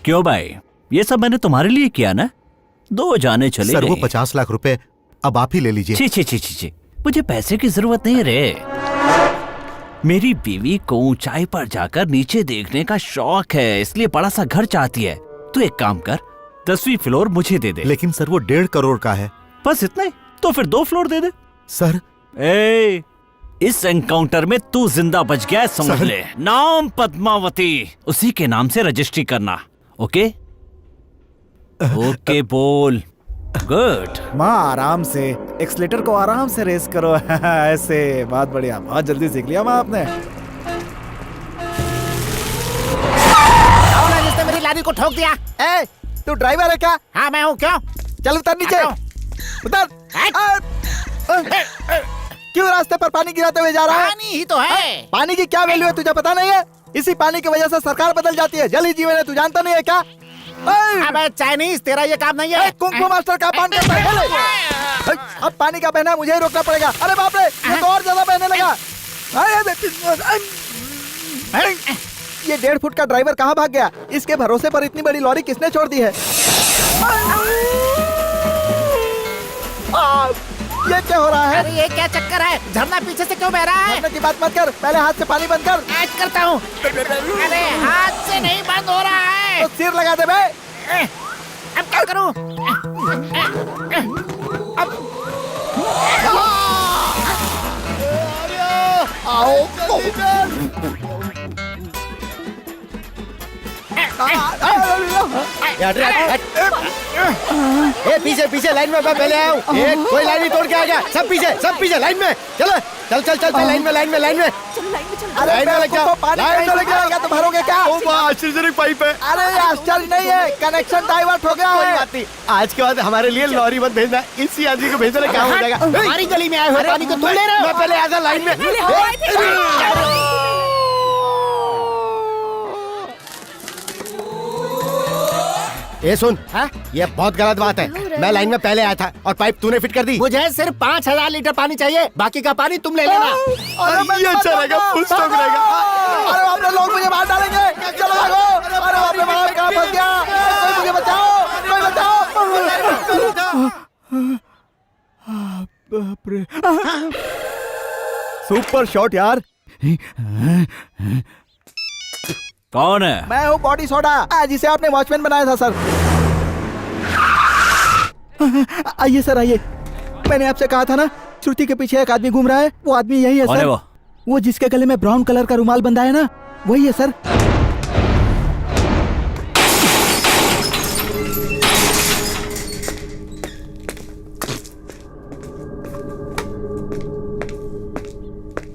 क्यों भाई, ये सब मैंने तुम्हारे लिए किया ना? 2 जाने चले
सर, वो
गए।
50 लाख रुपए अब आप ही ले लीजिए।
छी छी छी छी छी, मुझे पैसे की जरूरत नहीं रे। मेरी बीवी को ऊंचाई पर जाकर नीचे देखने का शौक है, इसलिए बड़ा सा घर चाहती है। तू एक काम कर, 10वीं फ्लोर मुझे दे दे।
लेकिन सर, वो 1.5 करोड़ का है।
बस इतना ही? तो फिर 2 फ्लोर दे दे।
सर,
इस एनकाउंटर में तू जिंदा बच गया, समझ
सर।
ले। नाम पद्मावती, उसी के नाम से रजिस्ट्री करना। ओके ओके बोल। गुड।
माँ, आराम से एक्सलेटर को आराम से रेस करो। ऐसे, बहुत बढ़िया, बहुत जल्दी सीख लिया माँ आपने।
जिसने मेरी लारी को ठोक दिया।
ए, तू ड्राइवर है क्या?
हाँ मैं हूँ। क्यों?
चल उतर नीचे, उतर। क्यों रास्ते पर पानी गिराते हुए जा रहा है?
पानी ही तो है।
पानी की क्या वैल्यू है तुझे पता नहीं है? इसी पानी की वजह से सरकार बदल जाती है। जल ही जीवन है, तू जानता नहीं है क्या?
अबे चाइनीज, तेरा ये काम नहीं है।
कुंग-फू मास्टर का पान करता है। अब पानी का बहना मुझे ही रोकना पड़ेगा। अरे बाप रे, ये तो और ज्यादा बहने लगा। ये 1.5 फुट का ड्राइवर कहाँ भाग गया? इसके भरोसे पर इतनी बड़ी लॉरी किसने छोड़ दी है? ये क्या हो रहा है?
अरे ये क्या चक्कर है? झरना पीछे से क्यों बह रहा है?
झरने की बात मत कर, पहले हाथ से पानी बंद कर।
आज करता हूँ। अरे हाथ से नहीं बंद हो रहा है।
तो सिर लगा दे बे।
अब क्या करूँ?
ए पीछे पीछे लाइन में, मैं पहले आया हूँ। कोई लाइन नहीं तोड़ के आ गया। सब पीछे लाइन में। चलो चल चल चल लाइन में।
अरे
लाइन में लग जाओ।
लाइन में लग जाएगा तो भरोगे क्या?
आश्चर्यजनक पाइप है।
अरे आश्चर्य नहीं है, कनेक्शन डाइवर्ट हो गया है।
आज के बाद हमारे लिए लॉरी मत भेजना, इसी आदमी को भेजना, काम हो जाएगा।
हमारी गली में आए हुए पानी को तुम ले रहे हो?
मैं पहले आजा लाइन में। ये सुन, ये बहुत गलत बात है। मैं लाइन में पहले आया था और पाइप तूने फिट कर दी।
मुझे सिर्फ 5000 लीटर पानी चाहिए, बाकी का पानी तुम ले लेना।
ये अच्छा रहेगा, फुल स्टॉक रहेगा।
अरे बाप रे, लोग मुझे मार डालेंगे। चलो भागो। अरे बाप रे, बाप कहाँ फंस गया? कोई मुझे बचाओ, कोई बचाओ।
बाप रे, सुपर शॉट यार।
कौन है?
मैं हूँ बॉडी सोडा, जिसे आपने वॉचमैन बनाया था सर। आइए सर, आइए। मैंने आपसे कहा था ना, श्रुति के पीछे एक आदमी घूम रहा है। वो आदमी यही है सर। वो जिसके गले में ब्राउन कलर का रुमाल बंधा है ना, वही है सर।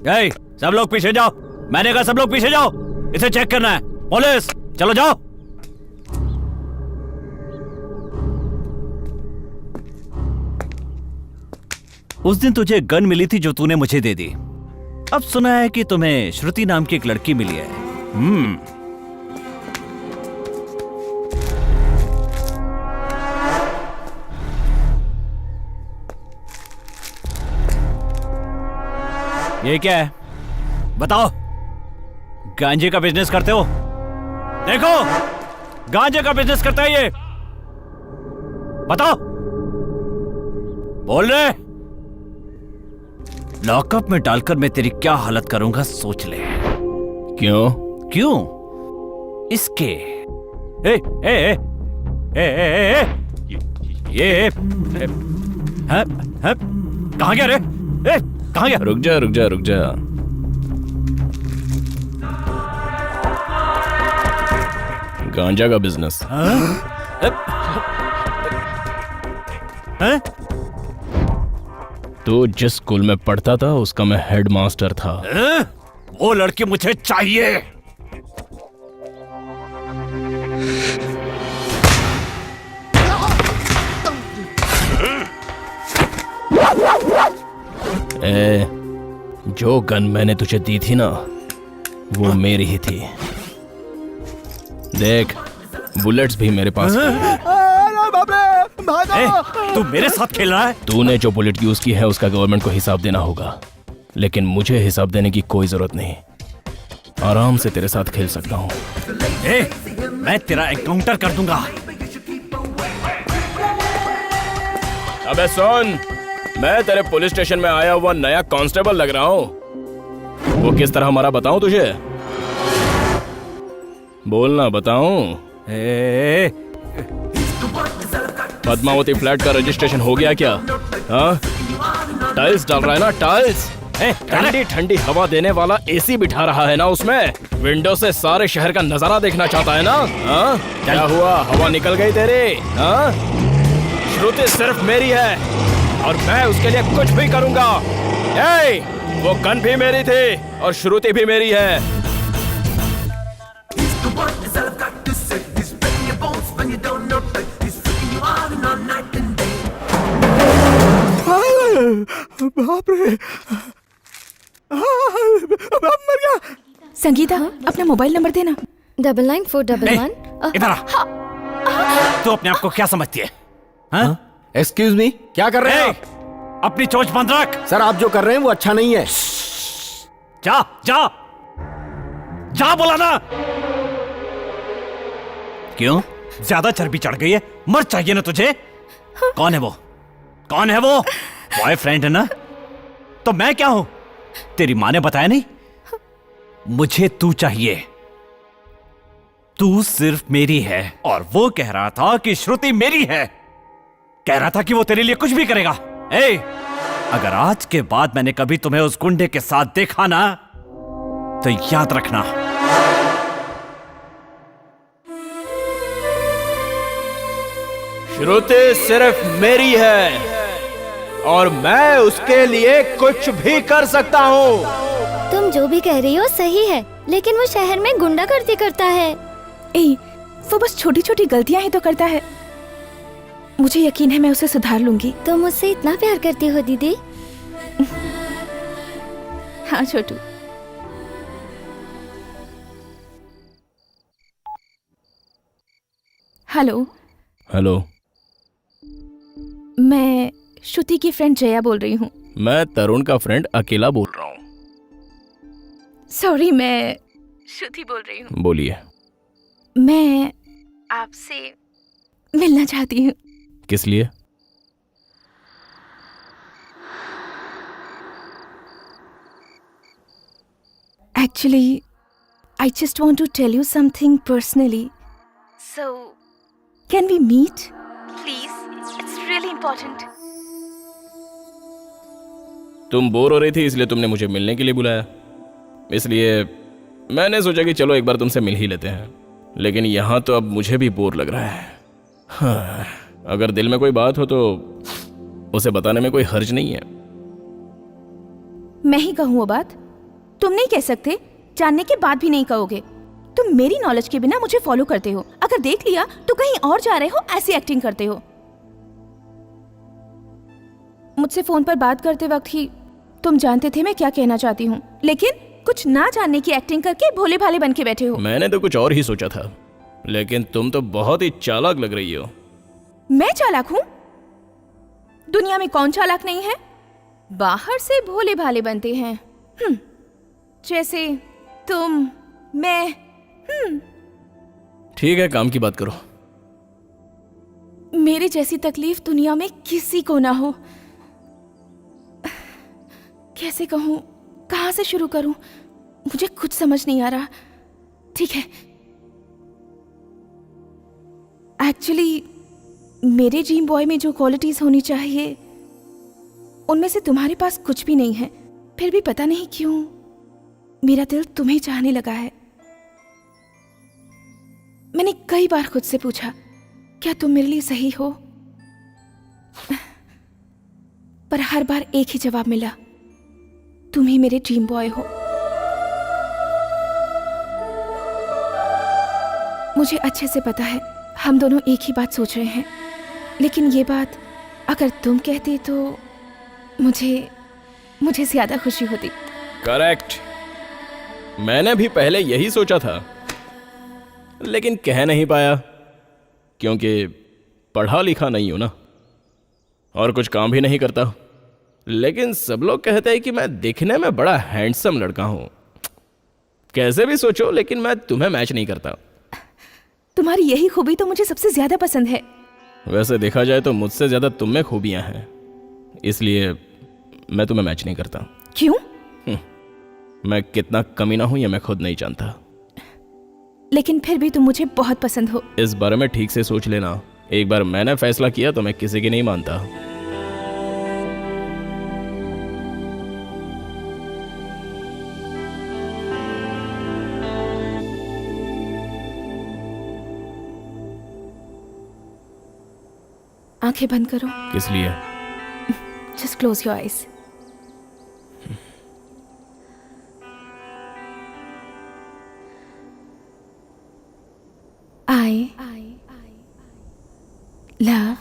गए, सब लोग पीछे जाओ। मैंने कहा सब लोग पीछे जाओ, इसे चेक करना है। पुलिस, चलो जाओ। उस दिन तुझे गन मिली थी जो तूने मुझे दे दी। अब सुना है कि तुम्हें श्रुति नाम की एक लड़की मिली है। ये क्या है? बताओ। गांजे का बिजनेस करते हो? देखो, गांजे का बिजनेस करता है ये। बताओ। बोल रहे? लॉकअप में डालकर मैं तेरी क्या हालत करूंगा सोच ले।
क्यों?
क्यों? इसके ए ए ए ए ए ए ये कहाँ गया रे? कहाँ गया?
रुक जा। गांजा का बिजनेस। तो जिस स्कूल में पढ़ता था उसका मैं हेडमास्टर था।
वो लड़की मुझे चाहिए।
जो गन मैंने तुझे दी थी ना, वो मेरी ही थी। देख, बुलेट्स भी मेरे पास हैं।
तू मेरे साथ खेल रहा है?
तूने जो बुलेट यूज की है उसका गवर्नमेंट को हिसाब देना होगा, लेकिन मुझे हिसाब देने की कोई जरूरत नहीं। आराम से तेरे साथ खेल सकता हूँ।
मैं तेरा एनकाउंटर कर दूंगा।
अबे सुन, मैं तेरे पुलिस स्टेशन में आया हुआ नया कांस्टेबल लग रहा हूँ। वो किस तरह मारा बताऊं तुझे? बोलना, बताऊं? पद्मावती फ्लैट का रजिस्ट्रेशन हो गया क्या? हाँ? टाइल्स डाल रहा है ना, टाइल्स? ठंडी ठंडी हवा देने वाला एसी बिठा रहा है ना उसमें। विंडो से सारे शहर का नजारा देखना चाहता है ना? हाँ? क्या हुआ, हवा निकल गई तेरी? हाँ? श्रुति सिर्फ मेरी है और मैं उसके लिए कुछ भी करूंगा। वो गन भी मेरी थी और श्रुति भी मेरी है।
बाप रे, मर गया।
संगीता, अपना मोबाइल नंबर देना।
994111।
इधर आ। तू अपने आप को क्या समझती है?
एक्सक्यूज मी, क्या कर रहे हैं आप?
अपनी चोंच बंद रख।
सर, आप जो कर रहे हैं वो अच्छा नहीं है।
जा जा जा, बोला ना। क्यों, ज्यादा चर्बी चढ़ गई है? मर चाहिए ना तुझे? कौन है वो? कौन है वो? बॉयफ्रेंड है ना? तो मैं क्या हूं? तेरी माँ ने बताया नहीं? मुझे तू चाहिए। तू सिर्फ मेरी है। और वो कह रहा था कि श्रुति मेरी है। कह रहा था कि वो तेरे लिए कुछ भी करेगा। अगर आज के बाद मैंने कभी तुम्हें उस गुंडे के साथ देखा ना, तो याद रखना,
श्रुति सिर्फ मेरी है और मैं उसके लिए कुछ भी कर सकता हूँ।
तुम जो भी कह रही हो सही है, लेकिन वो शहर में गुंडागर्दी करता है।
वो बस छोटी छोटी गलतियां ही तो करता है। मुझे यकीन है मैं उसे सुधार लूंगी।
तुम मुझसे इतना प्यार करती हो दीदी?
हाँ छोटू। हेलो।
हेलो,
मैं श्रुति की फ्रेंड जया बोल रही हूँ।
मैं तरुण का फ्रेंड अकेला बोल रहा हूँ।
सॉरी, मैं श्रुति बोल रही हूँ।
बोलिए।
मैं आपसे मिलना चाहती हूँ।
किस लिए?
Actually, I just want to tell you something personally. So, can we meet? Please, it's really important.
तुम बोर हो रही थी इसलिए तुमने मुझे मिलने के लिए बुलाया। इसलिए मैंने सोचा कि चलो एक बार तुमसे मिल ही लेते हैं। लेकिन यहाँ तो अब मुझे भी बोर लग रहा है। हाँ, अगर दिल में कोई बात हो तो उसे बताने में कोई हर्ज नहीं है।
मैं ही कहूँ वो बात? तुम नहीं कह सकते, जानने के बाद भी नहीं कहोगे। तुम मेरी नॉलेज के बिना मुझे फॉलो करते हो। अगर देख लिया तो कहीं और जा रहे हो, ऐसी एक्टिंग करते हो। मुझसे फोन पर बात करते वक्त ही तुम जानते थे मैं क्या कहना चाहती हूँ, लेकिन कुछ ना जानने की एक्टिंग करके भोले भाले बन के बैठे हो।
मैंने तो कुछ और ही सोचा था, लेकिन तुम तो बहुत ही चालाक लग रही हो।
मैं चालाक हूँ? दुनिया में कौन चालाक नहीं है? बाहर से भोले भाले बनते हैं। जैसे तुम, मैं।
ठीक है, काम की बात करो।
मेरी जैसी तकलीफ दुनिया में किसी को ना हो। कैसे कहूं, कहां से शुरू करूं, मुझे कुछ समझ नहीं आ रहा। ठीक है, एक्चुअली मेरे ड्रीम बॉय में जो क्वालिटीज होनी चाहिए उनमें से तुम्हारे पास कुछ भी नहीं है। फिर भी पता नहीं क्यों मेरा दिल तुम्हें चाहने लगा है। मैंने कई बार खुद से पूछा, क्या तुम मेरे लिए सही हो? पर हर बार एक ही जवाब मिला, तुम ही मेरे ड्रीम बॉय हो। मुझे अच्छे से पता है हम दोनों एक ही बात सोच रहे हैं, लेकिन ये बात अगर तुम कहती तो मुझे ज्यादा खुशी होती।
करेक्ट। मैंने भी पहले यही सोचा था, लेकिन कह नहीं पाया क्योंकि पढ़ा लिखा नहीं हूं ना, और कुछ काम भी नहीं करता। लेकिन सब लोग कहते हैं कि मैं दिखने में बड़ा हैंडसम लड़का हूं। कैसे भी सोचो, लेकिन मैं तुम्हें मैच नहीं करता।
तुम्हारी यही खूबी तो मुझे सबसे ज्यादा पसंद है।
वैसे देखा जाए तो मुझसे ज्यादा तुम में खूबियां हैं, इसलिए मैं तुम्हें मैच नहीं करता।
क्यों?
मैं कितना कमीना हूं ये मैं खुद नहीं जानता।
लेकिन फिर भी तुम मुझे बहुत पसंद हो।
इस बारे में ठीक से सोच लेना। एक बार मैंने फैसला किया तो मैं किसी की नहीं मानता।
आंखें बंद करो।
किस लिए?
Just close your eyes. I love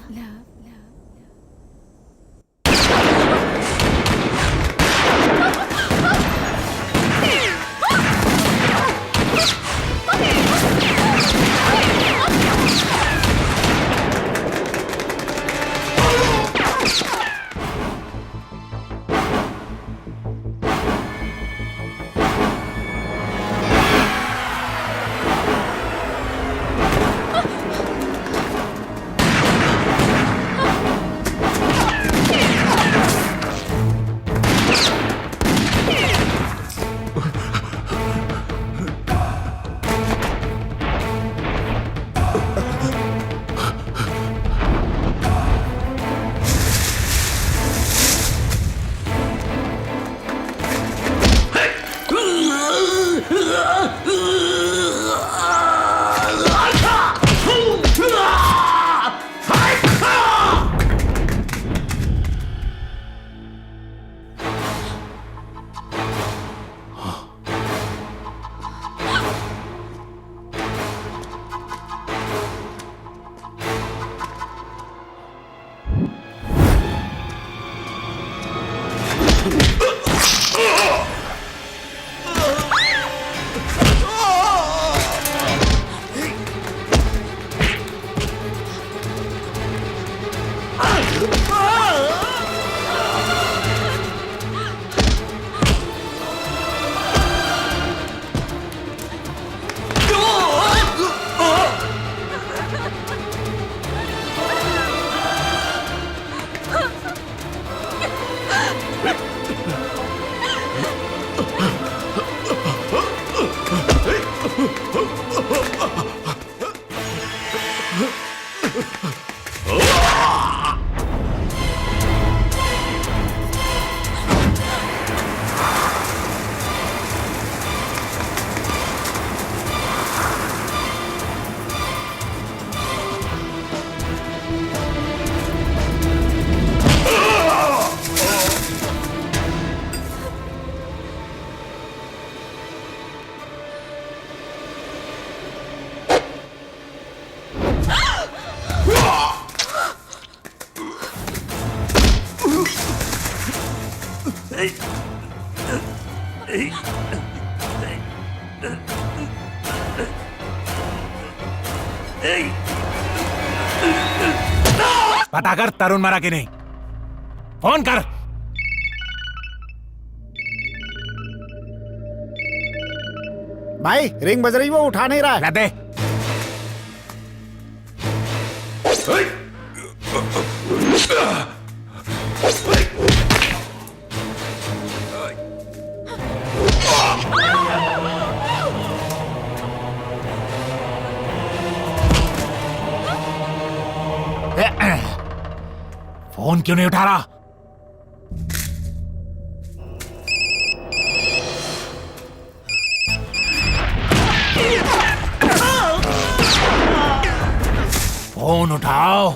पता कर तरुण मरा कि नहीं। फोन कर।
भाई रिंग बज रही, वो उठा नहीं रहा है।
दे। फोन क्यों नहीं उठा रहा? फोन उठाओ।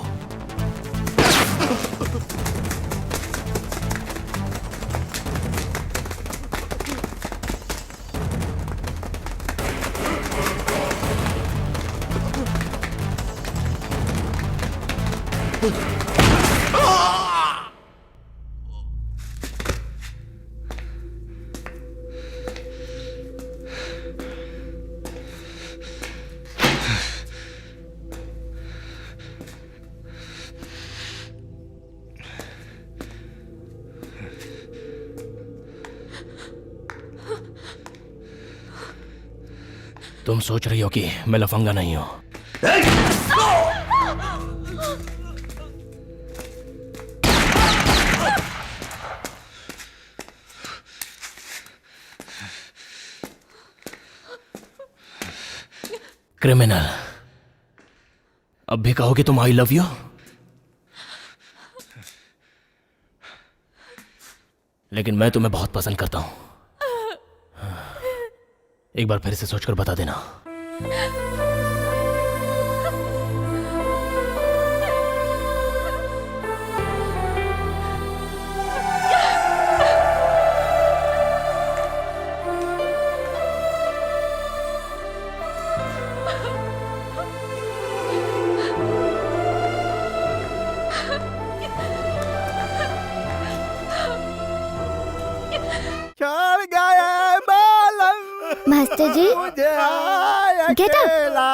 तुम सोच रही हो कि मैं लफंगा नहीं हूं। क्रिमिनल, अब भी कहोगे तुम आई लव यू? लेकिन मैं तुम्हें बहुत पसंद करता हूं। एक बार फिर से सोचकर बता देना।
चल गए बालम
मास्टर जी,
मुझे आए
गेट
अकेला।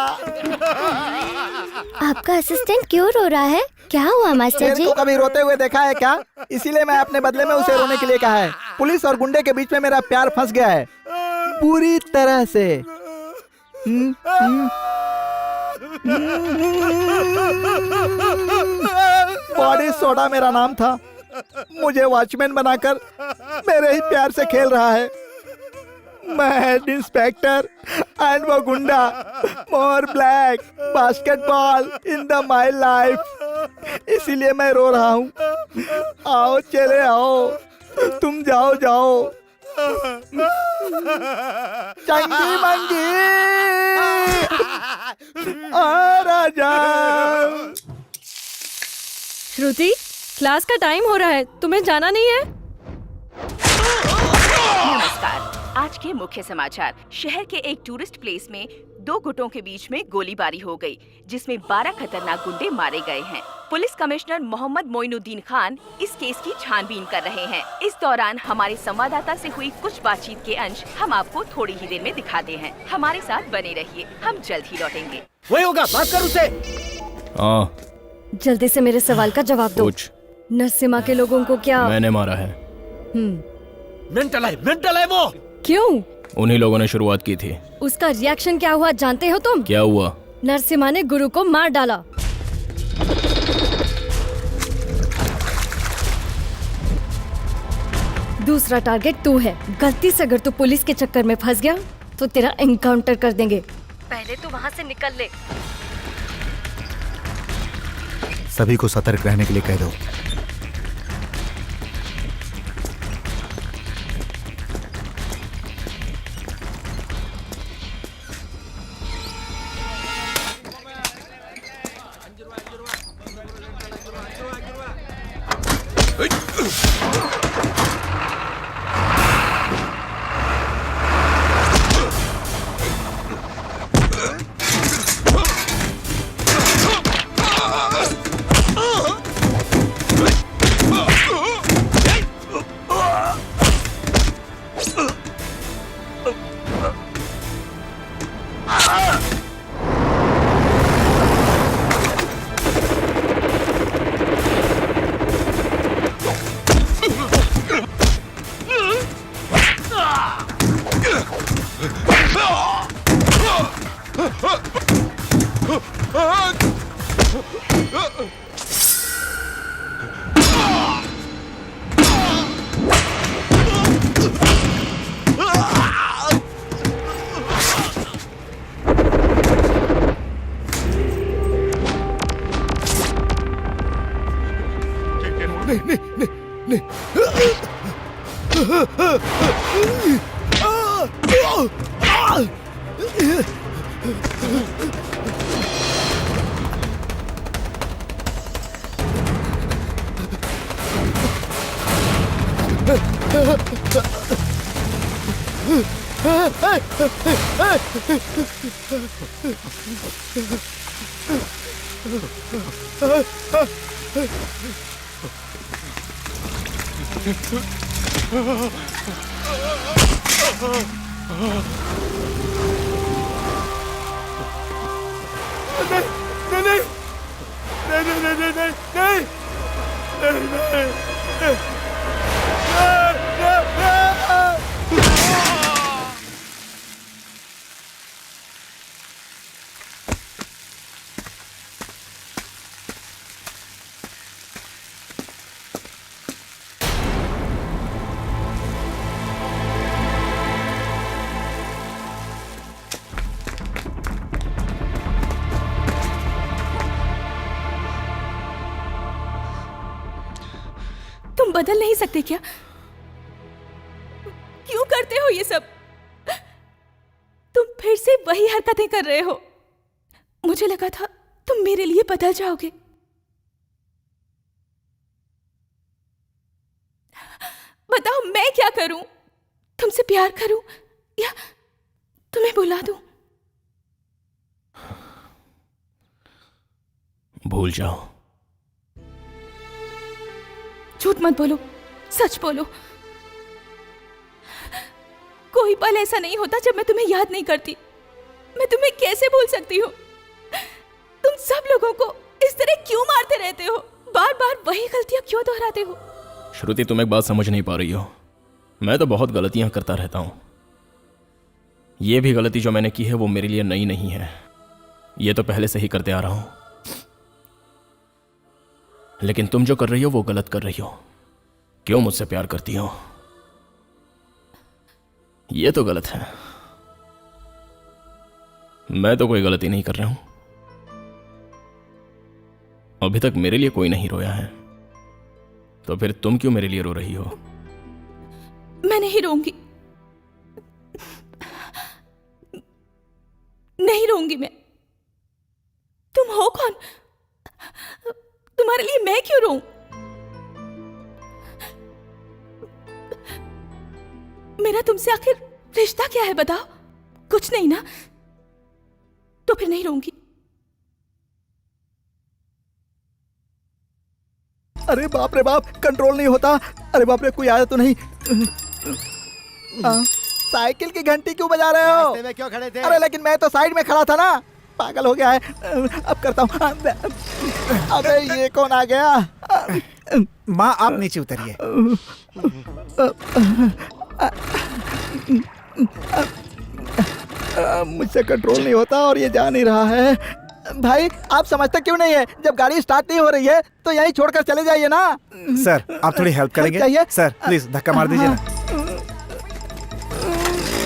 आपका असिस्टेंट क्यों रो रहा है? क्या हुआ मास्टर
शेर
जी?
को कभी रोते हुए देखा है क्या? इसीलिए मैं अपने बदले में उसे रोने के लिए कहा है। पुलिस और गुंडे के बीच में मेरा प्यार फंस गया है पूरी तरह से। बॉडी सोडा मेरा नाम था। मुझे वॉचमैन बनाकर मेरे ही प्यार से खेल रहा है। मैं हेड इंस्पेक्टर एंड वो गुंडा। More black basketball in the my life. इसीलिए मैं रो रहा हूँ। आओ चले आओ, तुम जाओ जाओ। चंगी मंगी आ राजा।
श्रुति, क्लास का टाइम हो रहा है, तुम्हें जाना नहीं है?
नमस्कार। आज के मुख्य समाचार। शहर के एक टूरिस्ट प्लेस में दो गुटों के बीच में गोलीबारी हो गई, जिसमें 12 खतरनाक गुंडे मारे गए हैं। पुलिस कमिश्नर मोहम्मद मोइनुद्दीन खान इस केस की छानबीन कर रहे हैं। इस दौरान हमारे संवाददाता से हुई कुछ बातचीत के अंश हम आपको थोड़ी ही देर में दिखाते हैं। हमारे साथ बने रहिए, हम जल्द ही लौटेंगे।
वही होगा, बात कर उससे।
हाँ,
जल्दी से मेरे सवाल का जवाब दो।
पूछ।
नरसिम्हा के लोगों को क्या
मैंने मारा है।
मेंटल है वो।
क्यों?
उन्हीं लोगों ने शुरुआत की थी।
उसका रिएक्शन क्या हुआ जानते हो तुम?
क्या हुआ?
नरसिम्हा ने गुरु को मार डाला। दूसरा टारगेट तू है। गलती से अगर तू पुलिस के चक्कर में फंस गया तो तेरा एनकाउंटर कर देंगे। पहले तो वहाँ से निकल ले।
सभी को सतर्क रहने के लिए कह दो।
बदल नहीं सकते क्या? क्यों करते हो ये सब? तुम फिर से वही हरकतें कर रहे हो। मुझे लगा था तुम मेरे लिए बदल जाओगे। बताओ मैं क्या करूं? तुमसे प्यार करूं या तुम्हें बुला दूं?
भूल जाओ।
झूठ मत बोलो, सच बोलो। कोई पल ऐसा नहीं होता जब मैं तुम्हें याद नहीं करती। मैं तुम्हें कैसे भूल सकती हूँ? तुम सब लोगों को इस तरह क्यों मारते रहते हो? बार बार वही गलतियां क्यों दोहराते हो?
श्रुति, तुम एक बात समझ नहीं पा रही हो। मैं तो बहुत गलतियां करता रहता हूं। ये भी गलती जो मैंने की है वो मेरे लिए नई नहीं है। ये तो पहले से ही करते आ रहा हूं। लेकिन तुम जो कर रही हो वो गलत कर रही हो। क्यों मुझसे प्यार करती हो? ये तो गलत है। मैं तो कोई गलती नहीं कर रहा हूं। अभी तक मेरे लिए कोई नहीं रोया है, तो फिर तुम क्यों मेरे लिए रो रही हो?
मैं नहीं रोऊंगी, नहीं रोऊंगी मैं। तुम हो कौन? तुम्हारे लिए मैं क्यों रोऊं? मेरा तुमसे आखिर रिश्ता क्या है बताओ? कुछ नहीं ना? तो फिर नहीं रोऊंगी।
अरे बाप रे बाप, कंट्रोल नहीं होता। अरे बाप रे, कोई आया तो नहीं? साइकिल की घंटी क्यों बजा रहे हो?
रास्ते में क्यों खड़े थे?
अरे लेकिन मैं तो साइड में खड़ा था ना। पागल हो गया है। अब करता हूँ। अबे ये कौन आ गया?
माँ आप नीचे उतरिए।
मुझसे कंट्रोल नहीं होता और ये जा नहीं रहा है। भाई आप समझते क्यों नहीं है? जब गाड़ी स्टार्ट नहीं हो रही है तो यहीं छोड़कर चले जाइए ना।
सर आप थोड़ी हेल्प करेंगे?
चाहिए?
सर प्लीज धक्का मार दीजिए ना।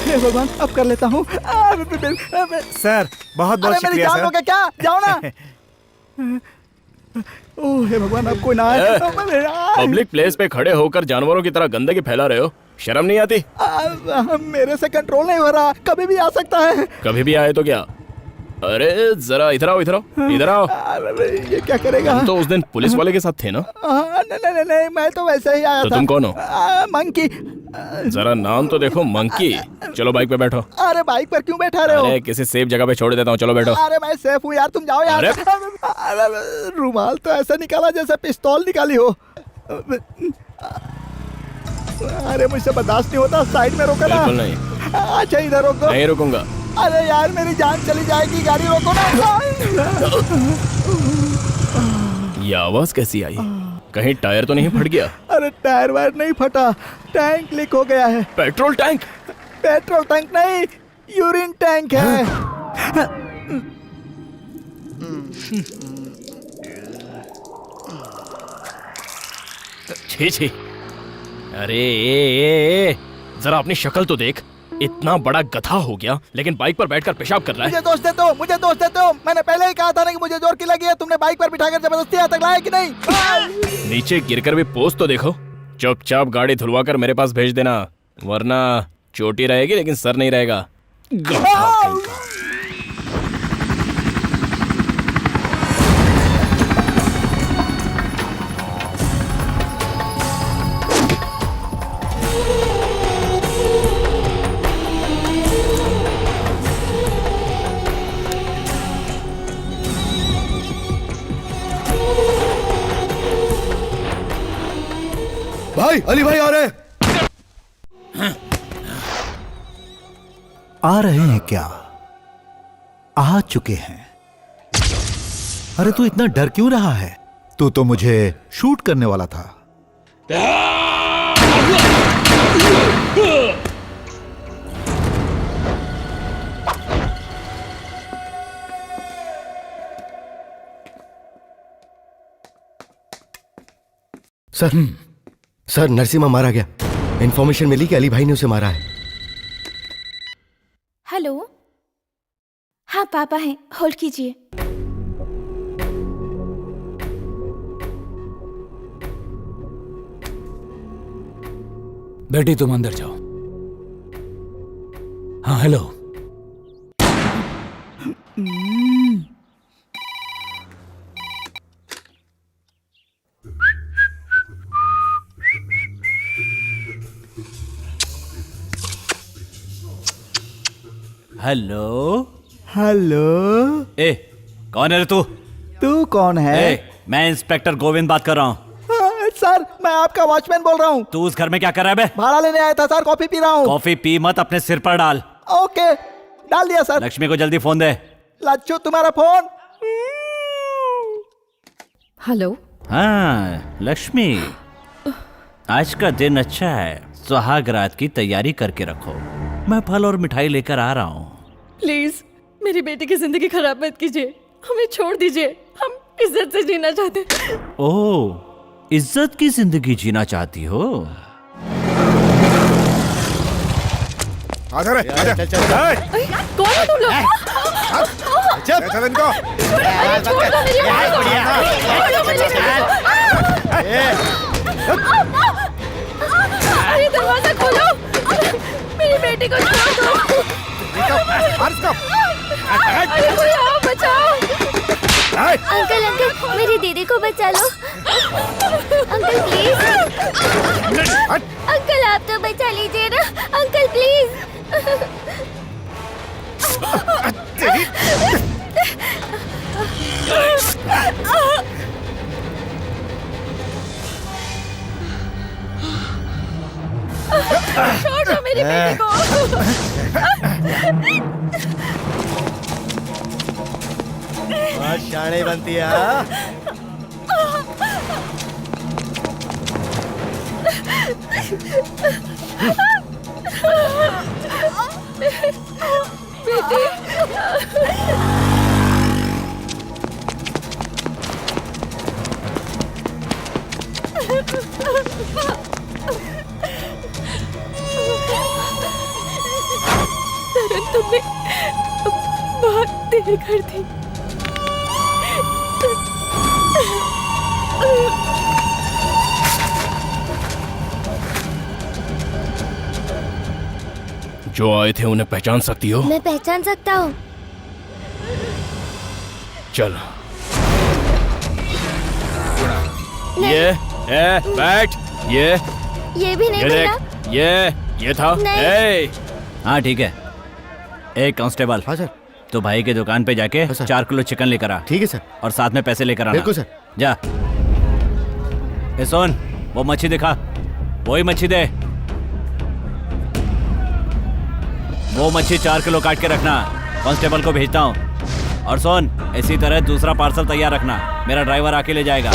हे भगवान, अब कर लेता हूँ।
सर बहुत बहुत
मेरी
शुक्रिया
जान
सर।
लोगे क्या? जाओ ना। ओह हे भगवान, अब कोई ना आए।
पब्लिक प्लेस पे खड़े होकर जानवरों की तरह गंदगी फैला रहे हो। शर्म नहीं आती?
मेरे से कंट्रोल नहीं हो रहा, कभी भी आ सकता है।
कभी भी आए तो क्या? अरे जरा इधर आओ, इधर आओ, इधर आओ।
ये क्या करेगा?
तुम तो उस दिन पुलिस वाले के साथ थे ना?
नहीं, मैं तो वैसे ही आया
तो
था।
तुम कौन हो?
मंकी।
जरा नाम तो देखो, मंकी। चलो बाइक पे बैठो।
अरे बाइक पर क्यों बैठा रहे हो?
अरे किसी सेफ जगह पे छोड़ देता हूँ, चलो बैठो।
अरे मैं सेफ हूँ यार, तुम जाओ यार। रुमाल तो ऐसा निकाला जैसे पिस्तौल निकाली हो। अरे मुझसे बर्दाश्त नहीं होता, साइड में रोको ना।
बिल्कुल नहीं।
अच्छा इधर रोको।
नहीं रुकूंगा।
अरे यार मेरी जान चली जाएगी, गाड़ी रोको ना।
ये आवाज कैसी आई? कहीं टायर तो नहीं फट गया?
अरे टायर वायर नहीं फटा, टैंक लीक हो गया है।
Petrol tank?
पेट्रोल टैंक नहीं, यूरिन टैंक है।
छी छी। अरे ए, जरा अपनी शक्ल तो देख। इतना बड़ा गधा हो गया लेकिन बाइक पर बैठकर पेशाब कर रहा है।
मुझे दोष देते हो, मुझे दोष देते हो। मैंने पहले ही कहा था ना कि मुझे जोर की लगी है। तुमने बाइक पर बिठाकर जबरदस्ती यहाँ तक लाया कि नहीं?
नीचे गिरकर भी पोज तो देखो। चुपचाप गाड़ी धुलवा कर मेरे पास भेज देना, वरना चोटी रहेगी लेकिन सर नहीं रहेगा।
भाई, अली भाई आ रहे हैं। आ रहे हैं क्या? आ चुके हैं। अरे तू इतना डर क्यों रहा है? तू तो मुझे शूट करने वाला था।
सर नरसिम्हा मारा गया। इन्फॉर्मेशन मिली कि अली भाई ने उसे मारा है।
हेलो, हाँ पापा हैं, होल्ड कीजिए।
बेटी तुम अंदर जाओ। हाँ हेलो।
Hello
hello.
ए, कौन है रे तू?
तू कौन है?
मैं इंस्पेक्टर गोविंद बात कर रहा हूँ।
सर मैं आपका वॉचमैन बोल रहा हूँ।
तू उस घर में क्या कर रहा है बे?
भाड़ा लेने आया था सर, कॉफी पी रहा हूँ।
कॉफी पी मत, अपने सिर पर डाल।
ओके डाल दिया सर।
लक्ष्मी को जल्दी फोन दे।
लच्छू तुम्हारा फोन।
हेलो।
हाँ लक्ष्मी, आज का दिन अच्छा है, सुहाग रात की तैयारी करके रखो। मैं फल और मिठाई लेकर आ रहा हूँ।
प्लीज मेरी बेटी की जिंदगी खराब मत कीजिए, हमें छोड़ दीजिए, हम इज्जत से जीना चाहते हैं।
ओह, इज्जत की जिंदगी जीना चाहती हो?
आजा रे, आजा।
कौन है तुम लोग?
चल चल इनको।
छोड़ दो मेरी माँ को। अरे दरवाजा खोलो, मेरी बेटी को छोड़ दो। अरे कोई आओ, बचाओ।
अंकल अंकल मेरी दीदी को बचा लो। Uncle please. अंकल आप तो बचा लीजिए ना अंकल प्लीज।
छोड़ दो मेरी बेटी को।
शाणे बनती है। हाँ?
बेटी। तरन तुमने बहुत देर कर दी।
जो आए थे उन्हें पहचान सकती हो?
मैं पहचान सकता हूँ।
चल। ये बैठ।
ये भी नहीं मिला।
ये था।
ए, हाँ ठीक है। एक कांस्टेबल।
हाँ सर।
तो भाई के दुकान पे जाके 4 किलो चिकन लेकर आ।
ठीक है सर।
और साथ में पैसे लेकर आना।
बिल्कुल सर।
जा। ए सोन, वो मच्छी दिखा, वही मच्छी दे। वो मच्छी 4 किलो काट के रखना, कांस्टेबल को भेजता हूँ। और सुन, इसी तरह दूसरा पार्सल तैयार रखना, मेरा ड्राइवर आके ले जाएगा।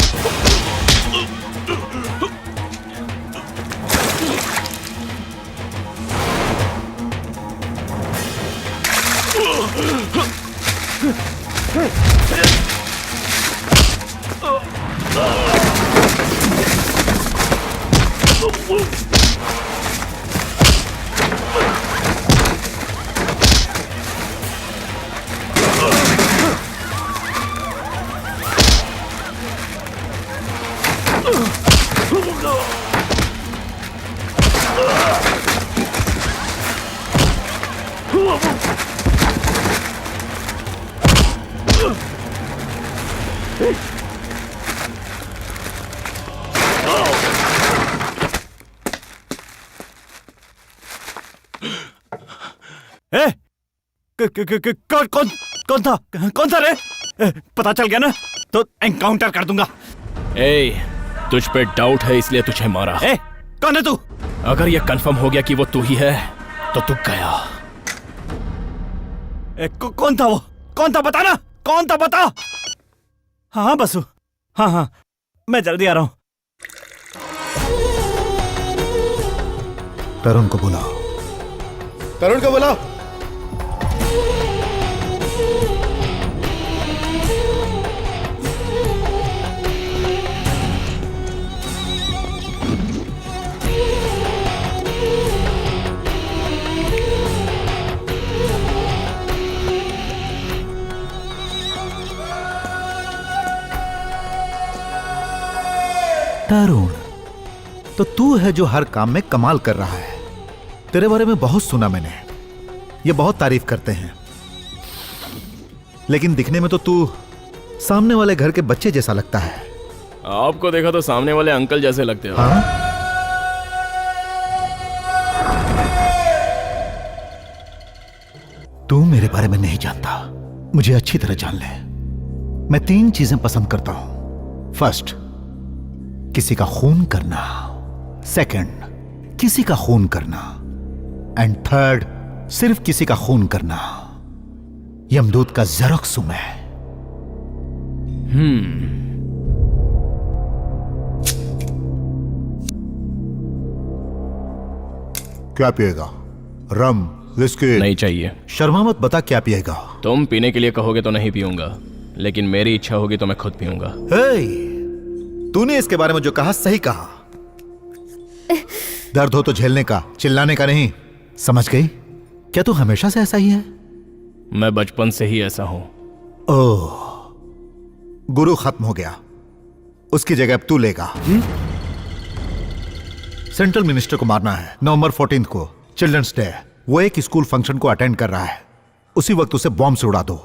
कौन था रे? पता चल गया ना तो एनकाउंटर कर दूंगा।
तुझ पे डाउट है इसलिए तुझे मारा।
कौन है तू?
अगर ये कंफर्म हो गया कि वो तू ही है तो तू गया।
कौन था वो? कौन था बताना, कौन था बता। हाँ बसु, हाँ मैं जल्दी आ रहा हूँ।
तरुण को बुलाओ।
तरुण को बुलाओ।
तरुण,
तो तू है जो हर काम में कमाल कर रहा है। तेरे बारे में बहुत सुना मैंने, ये बहुत तारीफ करते हैं, लेकिन दिखने में तो तू सामने वाले घर के बच्चे जैसा लगता है।
आपको देखा तो सामने वाले अंकल जैसे लगते हो।
हाँ? तू मेरे बारे में नहीं जानता, मुझे अच्छी तरह जान ले। मैं 3 चीजें पसंद करता हूं। फर्स्ट, किसी का खून करना। सेकंड, किसी का खून करना। एंड थर्ड, सिर्फ किसी का खून करना। यमदूत का जेरोक्स हूं मैं। क्या पिएगा? रम, विस्की?
नहीं चाहिए।
शर्मा मत, बता क्या पिएगा?
तुम पीने के लिए कहोगे तो नहीं पीऊंगा, लेकिन मेरी इच्छा होगी तो मैं खुद पीऊंगा।
तूने इसके बारे में जो कहा सही कहा। दर्द हो तो झेलने का, चिल्लाने का नहीं। समझ गई? क्या तू हमेशा से ऐसा ही है?
मैं बचपन से ही ऐसा हूं।
ओह, गुरु खत्म हो गया, उसकी जगह अब तू लेगा। सेंट्रल मिनिस्टर को मारना है नवंबर 14 को, चिल्ड्रंस डे। वो एक स्कूल फंक्शन को अटेंड कर रहा है, उसी वक्त उसे बॉम्ब से उड़ा दो।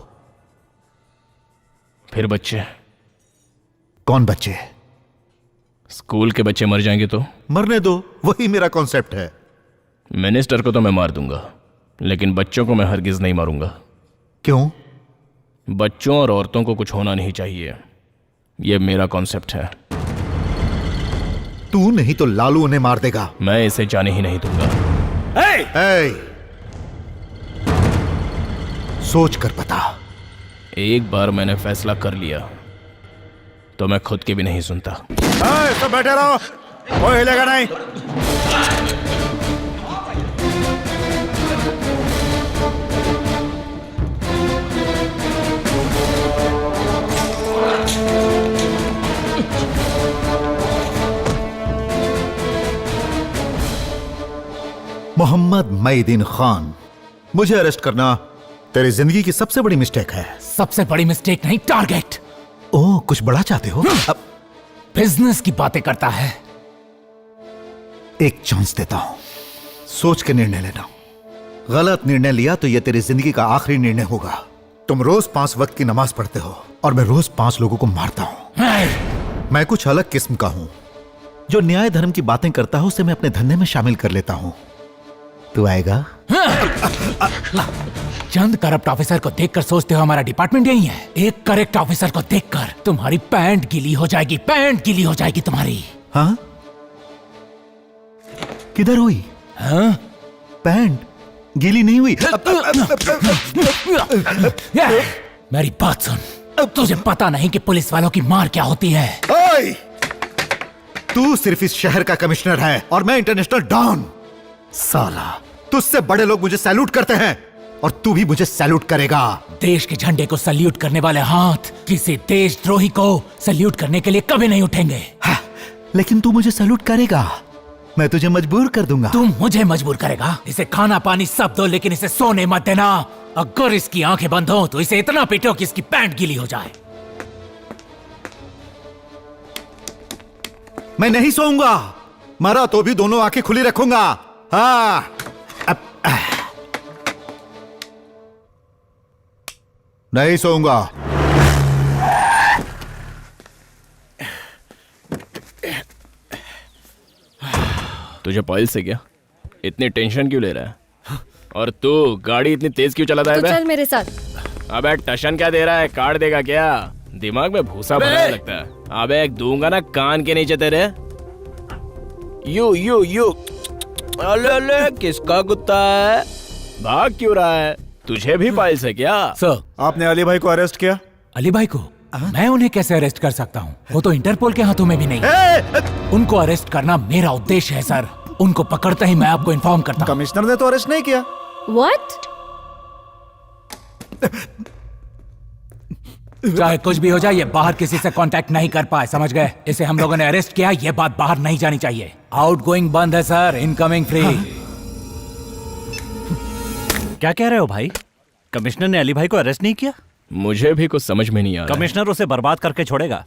फिर बच्चे?
कौन बच्चे?
स्कूल के बच्चे मर जाएंगे तो?
मरने दो, वही मेरा कॉन्सेप्ट है।
मिनिस्टर को तो मैं मार दूंगा, लेकिन बच्चों को मैं हरगिज नहीं मारूंगा।
क्यों?
बच्चों और औरतों को कुछ होना नहीं चाहिए, यह मेरा कॉन्सेप्ट है।
तू नहीं तो लालू उन्हें मार देगा।
मैं इसे जाने ही नहीं दूंगा।
सोच कर बता।
एक बार मैंने फैसला कर लिया तो मैं खुद की भी नहीं सुनता।
तो बैठे रहो, कोई हिलेगा नहीं।
मोहम्मद मईदीन खान, मुझे अरेस्ट करना तेरी जिंदगी की सबसे बड़ी मिस्टेक है।
सबसे बड़ी मिस्टेक नहीं, टारगेट।
ओह, कुछ बड़ा चाहते हो? अब
बिजनेस की बातें करता है।
एक चांस देता हूं, सोच के निर्णय लेना। गलत निर्णय लिया तो यह तेरी जिंदगी का आखिरी निर्णय होगा। तुम रोज 5 वक्त की नमाज पढ़ते हो और मैं रोज 5 लोगों को मारता हूं। मैं कुछ अलग किस्म का हूं। जो न्याय धर्म की बातें करता हूं उसे मैं अपने धंधे में शामिल कर लेता हूं। तू आएगा?
चंद करप्ट ऑफिसर को देखकर सोचते हो हमारा डिपार्टमेंट यही है? एक करेक्ट ऑफिसर को देखकर तुम्हारी पैंट गीली हो जाएगी, पैंट गीली हो जाएगी तुम्हारी।
हाँ? किधर हुई?
हाँ?
पैंट गीली नहीं हुई।
मेरी बात सुन, तुझे पता नहीं कि पुलिस वालों की मार क्या होती है?
तू सिर्फ इस शहर का कमिश्नर है और मैं इंटरनेशनल डॉन। साला, तुझसे बड़े लोग मुझे सैल्यूट करते हैं और तू भी मुझे सैल्यूट करेगा।
देश के झंडे को सैल्यूट करने वाले हाथ किसी देशद्रोही को सैल्यूट करने के लिए कभी नहीं उठेंगे।
लेकिन तू मुझे सैल्यूट करेगा, मैं तुझे मजबूर कर दूंगा।
तुम मुझे मजबूर करेगा? इसे खाना पानी सब दो, लेकिन इसे सोने मत देना। अगर इसकी आंखें बंद हो तो इसे इतना पीटो कि इसकी पैंट गीली हो जाए।
मैं नहीं सोऊंगा, मरा तो भी दोनों आंखें खुली रखूंगा। हाँ, नहीं सोऊंगा।
तुझे पाइल से क्या इतनी टेंशन क्यों ले रहा है? और तू गाड़ी इतनी तेज क्यों चलाता है?
तो चल मेरे साथ।
अबे टशन क्या दे रहा है? काट देगा क्या? दिमाग में भूसा भरा लगता है। अबे दूंगा ना कान के नीचे तेरे। यू अले किसका कुत्ता है? भाग क्यों रहा है? तुझे भी पाइल से क्या?
सर,
आपने अली भाई को अरेस्ट किया?
अली भाई को? मैं उन्हें कैसे अरेस्ट कर सकता हूँ? वो तो इंटरपोल के हाथों में भी नहीं। उनको अरेस्ट करना मेरा उद्देश्य है सर। उनको पकड़ते ही मैं आपको इन्फॉर्म करता हूँ।
कमिश्नर ने तो अरेस्ट नहीं किया।
What?
चाहे कुछ भी हो जाए, ये बाहर किसी से कांटेक्ट नहीं कर पाए, समझ गए? इसे हम लोगों ने अरेस्ट किया, ये बात बाहर नहीं जानी चाहिए। आउटगोइंग बंद है सर, इनकमिंग फ्री।
क्या कह रहे हो भाई? कमिश्नर ने अली भाई को अरेस्ट नहीं किया?
मुझे भी कुछ समझ में नहीं आ रहा।
कमिश्नर उसे बर्बाद करके छोड़ेगा।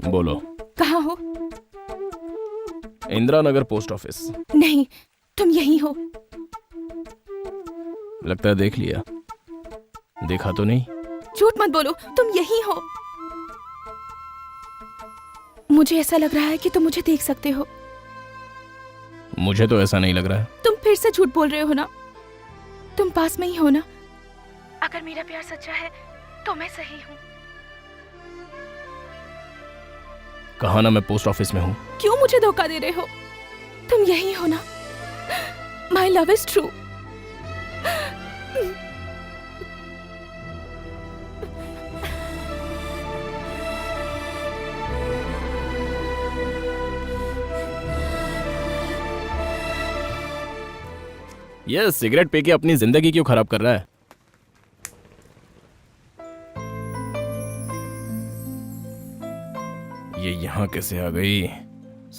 बोलो।
कहाँ हो?
Indira Nagar post office.
नहीं, तुम यहीं हो।
लगता है देख लिया। देखा तो नहीं?
झूठ मत बोलो, तुम यहीं हो। मुझे ऐसा लग रहा है कि तुम मुझे देख सकते हो।
मुझे तो ऐसा नहीं लग रहा है।
तुम फिर से झूठ बोल रहे हो ना? तुम पास में ही हो ना? अगर मेरा प्यार सच्चा है तो मैं सही हूँ।
कहा ना मैं पोस्ट ऑफिस में हूँ।
क्यों मुझे धोखा दे रहे हो? तुम यही हो ना? My love is true.
ये सिगरेट पी के अपनी जिंदगी क्यों खराब कर रहा है? ये यहाँ कैसे आ गई?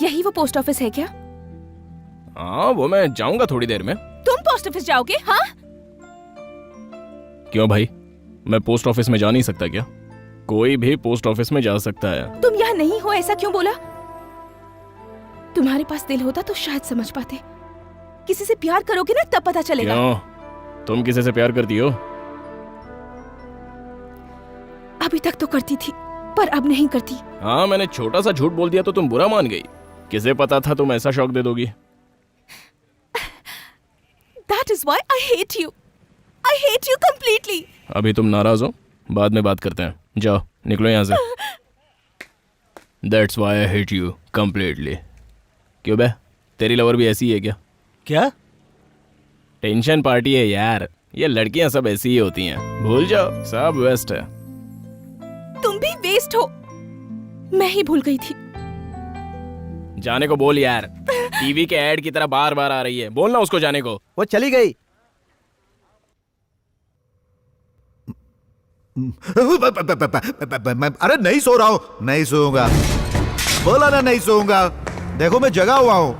यही वो पोस्ट ऑफिस है क्या?
हाँ, वो मैं जाऊंगा थोड़ी देर में।
तुम पोस्ट ऑफिस जाओगे? हाँ?
क्यों भाई, मैं पोस्ट ऑफिस में जा नहीं सकता क्या? कोई भी पोस्ट ऑफिस में जा सकता है।
तुम यहाँ नहीं हो ऐसा क्यों बोला? तुम्हारे पास दिल होता तो शायद समझ पाते। किसी से प्यार करोगे ना तब पता चलेगा।
क्यों? तुम किसी से प्यार करती हो?
अभी तक तो करती थी, पर अब नहीं करती।
हाँ, मैंने छोटा सा झूठ बोल दिया तो तुम बुरा मान गई। किसे पता था तुम ऐसा शौक दे दोगी।
That is why I hate you. I hate you completely.
अभी तुम नाराज हो, बाद में बात करते हैं। जाओ, निकलो यहाँ से। That's why I hate you completely. क्यों बे, तेरी लवर भी ऐसी है क्या?
क्या?
टेंशन पार्टी है यार, ये लड़कियां सब ऐसी ही होती हैं। भूल जाओ, सब वेस्ट है।
तुम भी वेस्ट हो। मैं ही भूल गई थी।
जाने को बोल यार, टीवी के ऐड की तरह बार बार आ रही है। बोलना उसको जाने को।
वो चली गई।
अरे नहीं सो रहा हूं, नहीं सोऊंगा। बोला ना नहीं सोऊंगा। देखो मैं जगा हुआ हूं।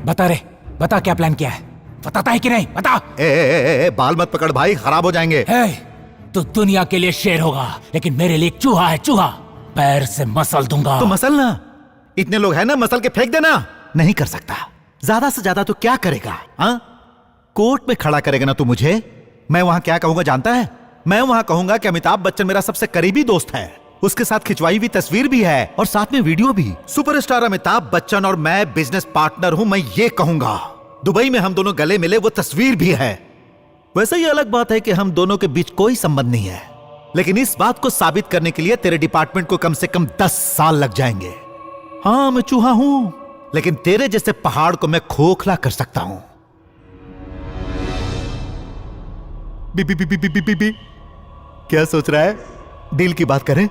बता रे, बता क्या प्लान किया है? बताता है कि नहीं? बता।
ए, बाल मत पकड़ भाई, खराब हो जाएंगे।
तू दुनिया के लिए शेर होगा, लेकिन मेरे लिए चूहा है, चूहा। पैर से मसल दूंगा।
तो मसल ना, इतने लोग हैं ना, मसल के फेंक देना। नहीं कर सकता। ज्यादा से ज्यादा तो क्या करेगा? हाँ, कोर्ट में खड़ा करेगा ना तू मुझे। मैं वहां क्या कहूंगा जानता है? मैं वहां कहूंगा कि अमिताभ बच्चन मेरा सबसे करीबी दोस्त है, उसके साथ खिंचवाई हुई तस्वीर भी है और साथ में वीडियो भी। सुपरस्टार अमिताभ बच्चन और मैं बिजनेस पार्टनर हूं। मैं ये कहूंगा दुबई में हम दोनों गले मिले, वो तस्वीर भी है। वैसे ये अलग बात है कि हम दोनों के बीच कोई संबंध नहीं है, लेकिन इस बात को साबित करने के लिए तेरे डिपार्टमेंट को कम से कम 10 साल लग जाएंगे। हाँ, मैं चूहा हूं, लेकिन तेरे जैसे पहाड़ को मैं खोखला कर सकता हूं। बी बी बी बी बी बी बी। क्या सोच रहा है? डील की बात करें?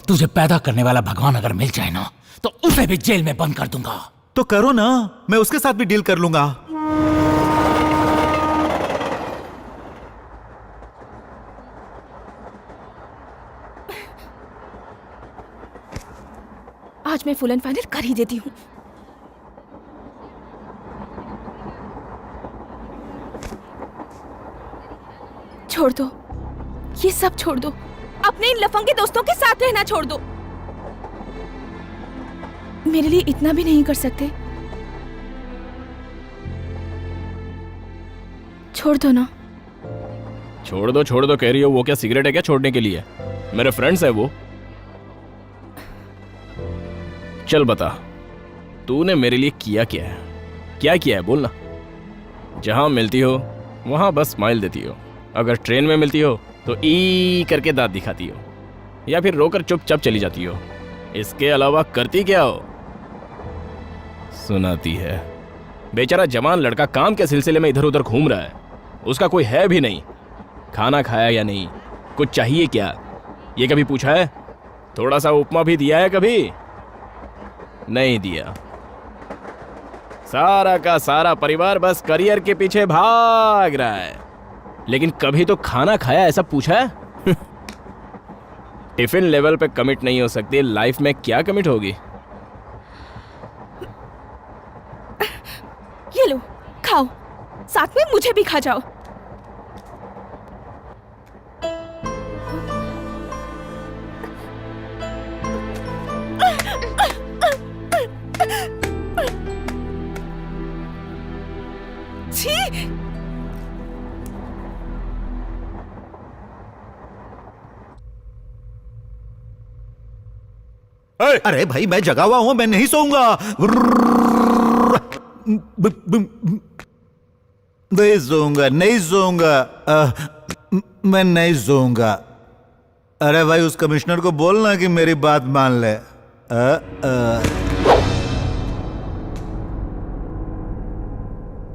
तुझे पैदा करने वाला भगवान अगर मिल जाए ना, तो उसे भी जेल में बंद कर दूंगा।
तो करो ना, मैं उसके साथ भी डील कर लूंगा।
आज मैं फुल एंड फाइनल कर ही देती हूँ। छोड़ दो, ये सब छोड़ दो। अपने इन लफंगे दोस्तों के साथ रहना छोड़ दो। मेरे लिए इतना भी नहीं कर सकते? छोड़ दो ना।
छोड़ दो कह रही हो? वो क्या सिगरेट है क्या छोड़ने के लिए? मेरे फ्रेंड्स है वो। चल बता, तूने मेरे लिए किया क्या है? क्या किया है बोलना। जहां मिलती हो वहां बस स्माइल देती हो, अगर ट्रेन में मिलती हो तो ई करके दांत दिखाती हो, या फिर रोकर चुपचाप चली जाती हो। इसके अलावा करती क्या हो? सुनाती है। बेचारा जवान लड़का काम के सिलसिले में इधर उधर घूम रहा है, उसका कोई है भी नहीं। खाना खाया या नहीं, कुछ चाहिए क्या, ये कभी पूछा है? थोड़ा सा उपमा भी दिया है कभी? नहीं दिया। सारा का सारा परिवार बस करियर के पीछे भाग रहा है, लेकिन कभी तो खाना खाया ऐसा पूछा है? टिफिन लेवल पे कमिट नहीं हो सकती, लाइफ में क्या कमिट होगी?
ये लो, खाओ, साथ में मुझे भी खा जाओ। छी!
अरे भाई मैं जगा हुआ हूं, मैं नहीं सोऊंगा। नहीं सोऊंगा, नहीं सोऊंगा, मैं नहीं सोऊंगा। अरे भाई उस कमिश्नर को बोलना कि मेरी बात मान ले।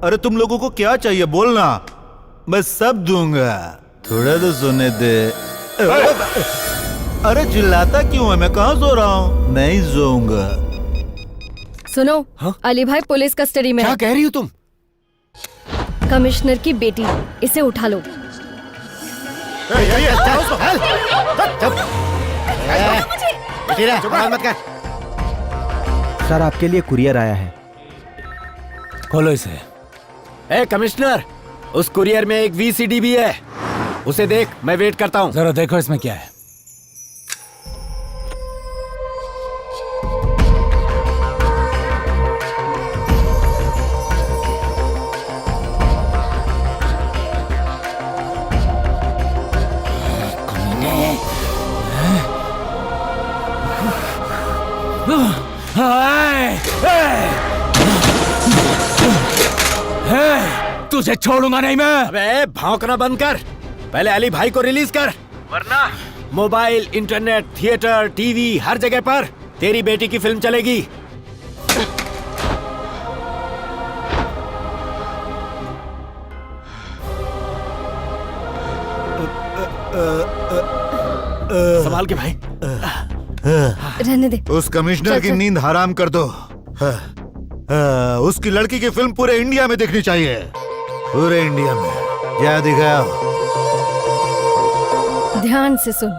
अरे तुम लोगों को क्या चाहिए बोलना, मैं सब दूंगा, थोड़ा तो सोने दे। अरे चिल्लाता क्यों है, मैं कहाँ सो रहा हूँ, नहीं सोऊंगा।
सुनो, अली भाई पुलिस कस्टडी में
क्या कह रही हो तुम?
कमिश्नर की बेटी, इसे उठा लो।
सर आपके लिए कुरियर आया है।
खोलो इसे।
ए कमिश्नर, उस कुरियर में एक वीसीडी भी है, उसे देख, मैं वेट करता हूँ।
जरा देखो इसमें क्या है। तुझे छोड़ूंगा नहीं मैं।
अबे भौंकना बंद कर, पहले अली भाई को रिलीज कर, वरना मोबाइल, इंटरनेट, थिएटर, टीवी हर जगह पर तेरी बेटी की फिल्म चलेगी। संभाल के भाई।
रहने दे।
उस कमिश्नर की नींद हराम कर दो। उसकी लड़की की फिल्म पूरे इंडिया में दिखनी चाहिए, पूरे इंडिया में। क्या दिखाओ।
ध्यान से सुन,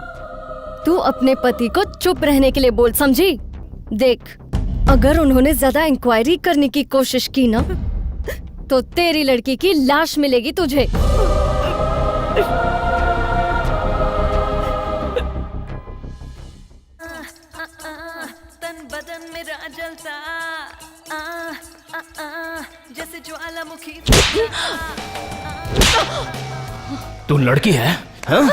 तू अपने पति को चुप रहने के लिए बोल, समझी? देख, अगर उन्होंने ज्यादा इंक्वायरी करने की कोशिश की ना, तो तेरी लड़की की लाश मिलेगी तुझे।
तन बदन मेरा जलता, जैसे ज्वालामुखी।
तू लड़की है, हाँ?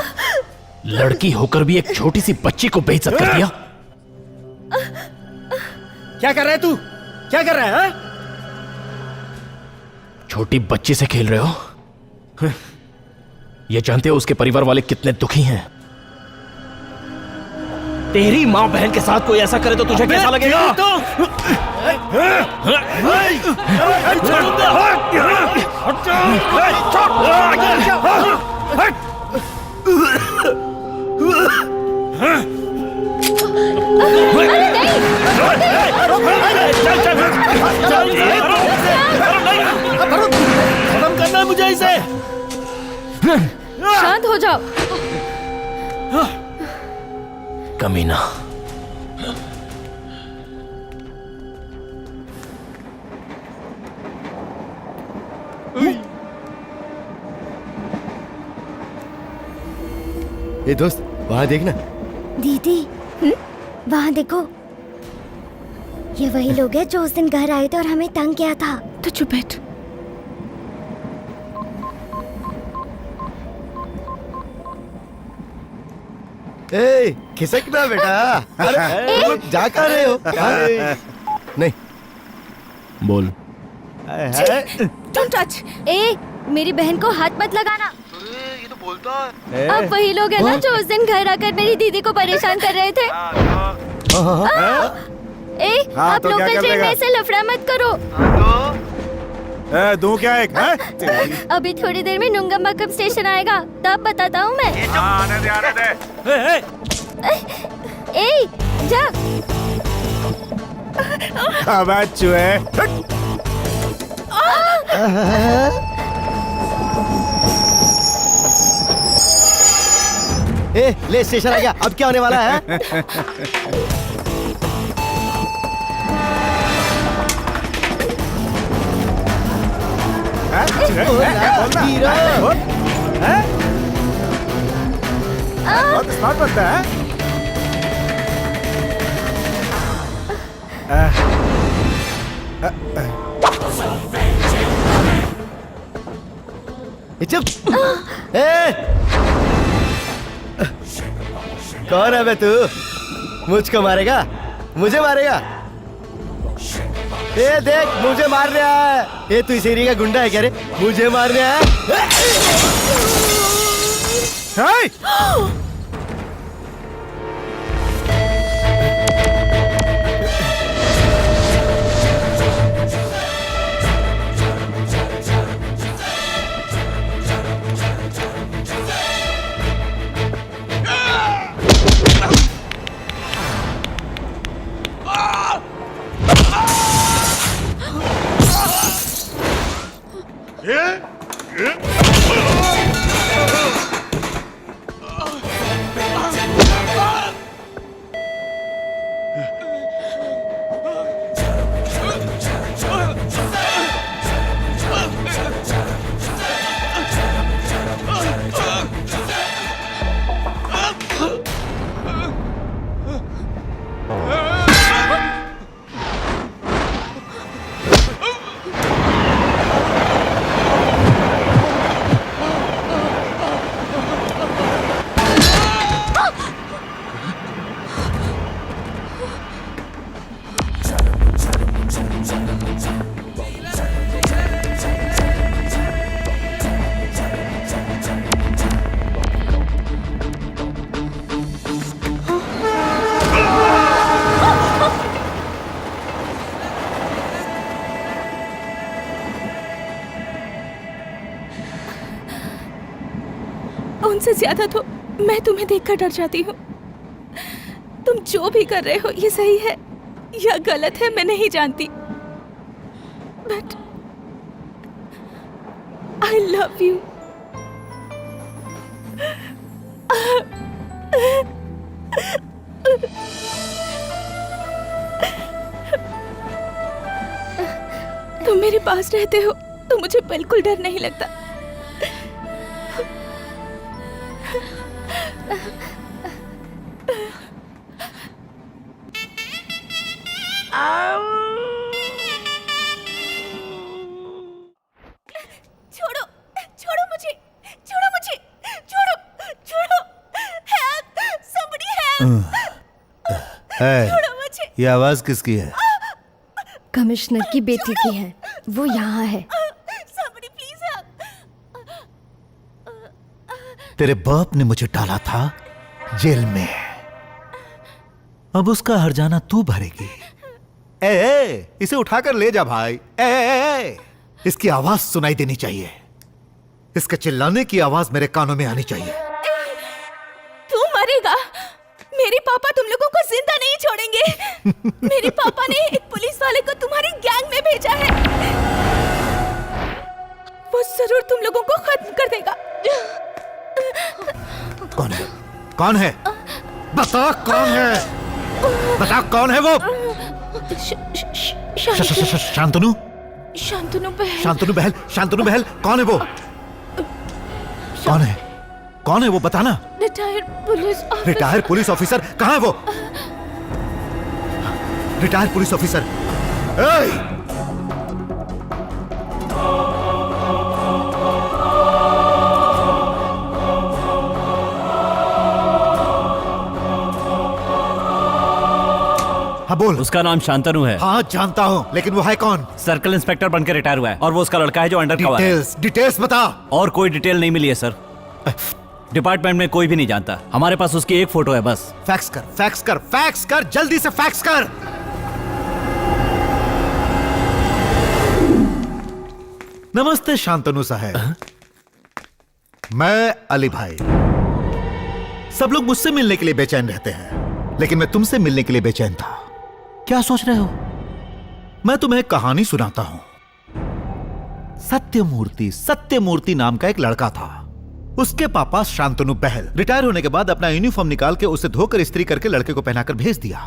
लड़की होकर भी एक छोटी सी बच्ची को बेइज्जत कर दिया।
क्या कर रहा है तू, क्या कर रहा है, हाँ?
छोटी बच्ची से खेल रहे हो? ये जानते हो उसके परिवार वाले कितने दुखी हैं? तेरी माँ बहन के साथ कोई ऐसा करे तो तुझे कैसा लगेगा?
खत्म करना है मुझे इसे।
शांत हो जाओ।
कमीना।
ये दोस्त वहां देखना।
दीदी, वहाँ देखो, ये वही लोग हैं जो उस दिन घर आए थे और हमें तंग किया था।
तो चुप बैठ।
ए, खिसकना बेटा। अरे तुम लोग जा कहाँ रहे हो? नहीं
बोल।
Don't touch। ए, मेरी बहन को हाथ मत लगाना।
ये तो बोलता है।
अब वही लोग हैं ना जो उस दिन घर आकर मेरी दीदी को परेशान कर रहे थे। आप
तो क्या
लोकल
कर
ट्रेन
लेगा?
में ऐसे लफड़ा मत करो।
दूं क्या एक है?
अभी थोड़ी देर में नुंगम्बक्कम स्टेशन आएगा, तब बताता हूँ मैं।
आने दे, आने दे।
ए, जा।
अब चूहे।
ए, ले स्टेशन आ गया, अब क्या होने वाला है?
बहुत स्मार्ट बनता है।
चुप। कौन है बे तू? मुझको मारेगा? मुझे मारेगा? ए देख, मुझे मार रहा है। ये तू इस एरिया का गुंडा है क्या रे? मुझे मार रहा है।
उनसे ज्यादा तो मैं तुम्हें देखकर डर जाती हूँ। तुम जो भी कर रहे हो ये सही है या गलत है मैं नहीं जानती, बट आई लव यू। तुम मेरे पास रहते हो तो मुझे बिल्कुल डर नहीं लगता। छोड़ो, छोड़ो मुझे, छोड़ो मुझे, छोड़ो, छोड़ो, help, somebody help, छोड़ो मुझे।
ये आवाज किसकी है?
कमिश्नर की बेटी की है, वो यहाँ है।
Somebody please help।
तेरे बाप ने मुझे डाला था जेल में, अब उसका हर्जाना तू भरेगी।
ए, इसे उठाकर ले जा भाई। ए,
इसकी आवाज सुनाई देनी चाहिए, इसके चिल्लाने की आवाज मेरे कानों में आनी चाहिए।
तू मरेगा, मेरे पापा तुम लोगों को जिंदा नहीं छोड़ेंगे। मेरे पापा ने एक पुलिस वाले को तुम्हारी गैंग में भेजा है, वो जरूर तुम लोगों को खत्म कर देगा।
कौन है? कौन है? बता कौन है? बता कौन है वो? शांतनु?
शांतनु बहल।
शांतनु बहल? शांतनु बहल कौन है वो? कौन है? कौन है वो बताना।
Retired police officer.
Retired police officer? कहाँ है वो? Retired police officer? हाँ बोल।
उसका नाम शांतनु है।
हाँ जानता हूँ, लेकिन वो है कौन?
सर्कल इंस्पेक्टर बनकर रिटायर हुआ है और वो उसका लड़का है जो अंडर कवर है।
डिटेल्स बता।
और कोई डिटेल नहीं मिली है सर, डिपार्टमेंट में कोई भी नहीं जानता। हमारे पास उसकी एक फोटो है बस।
फैक्स कर, फैक्स कर, फैक्स कर, जल्दी से फैक्स कर। नमस्ते शांतनु साहब, मैं अली भाई। सब लोग मुझसे मिलने के लिए बेचैन रहते हैं, लेकिन मैं तुमसे मिलने के लिए बेचैन था। क्या सोच रहे हो? मैं तुम्हें एक कहानी सुनाता हूं। सत्यमूर्ति नाम का एक लड़का था। उसके पापा शांतनु बहल रिटायर होने के बाद अपना यूनिफॉर्म निकाल के उसे धोकर इस्त्री करके लड़के को पहनाकर भेज दिया।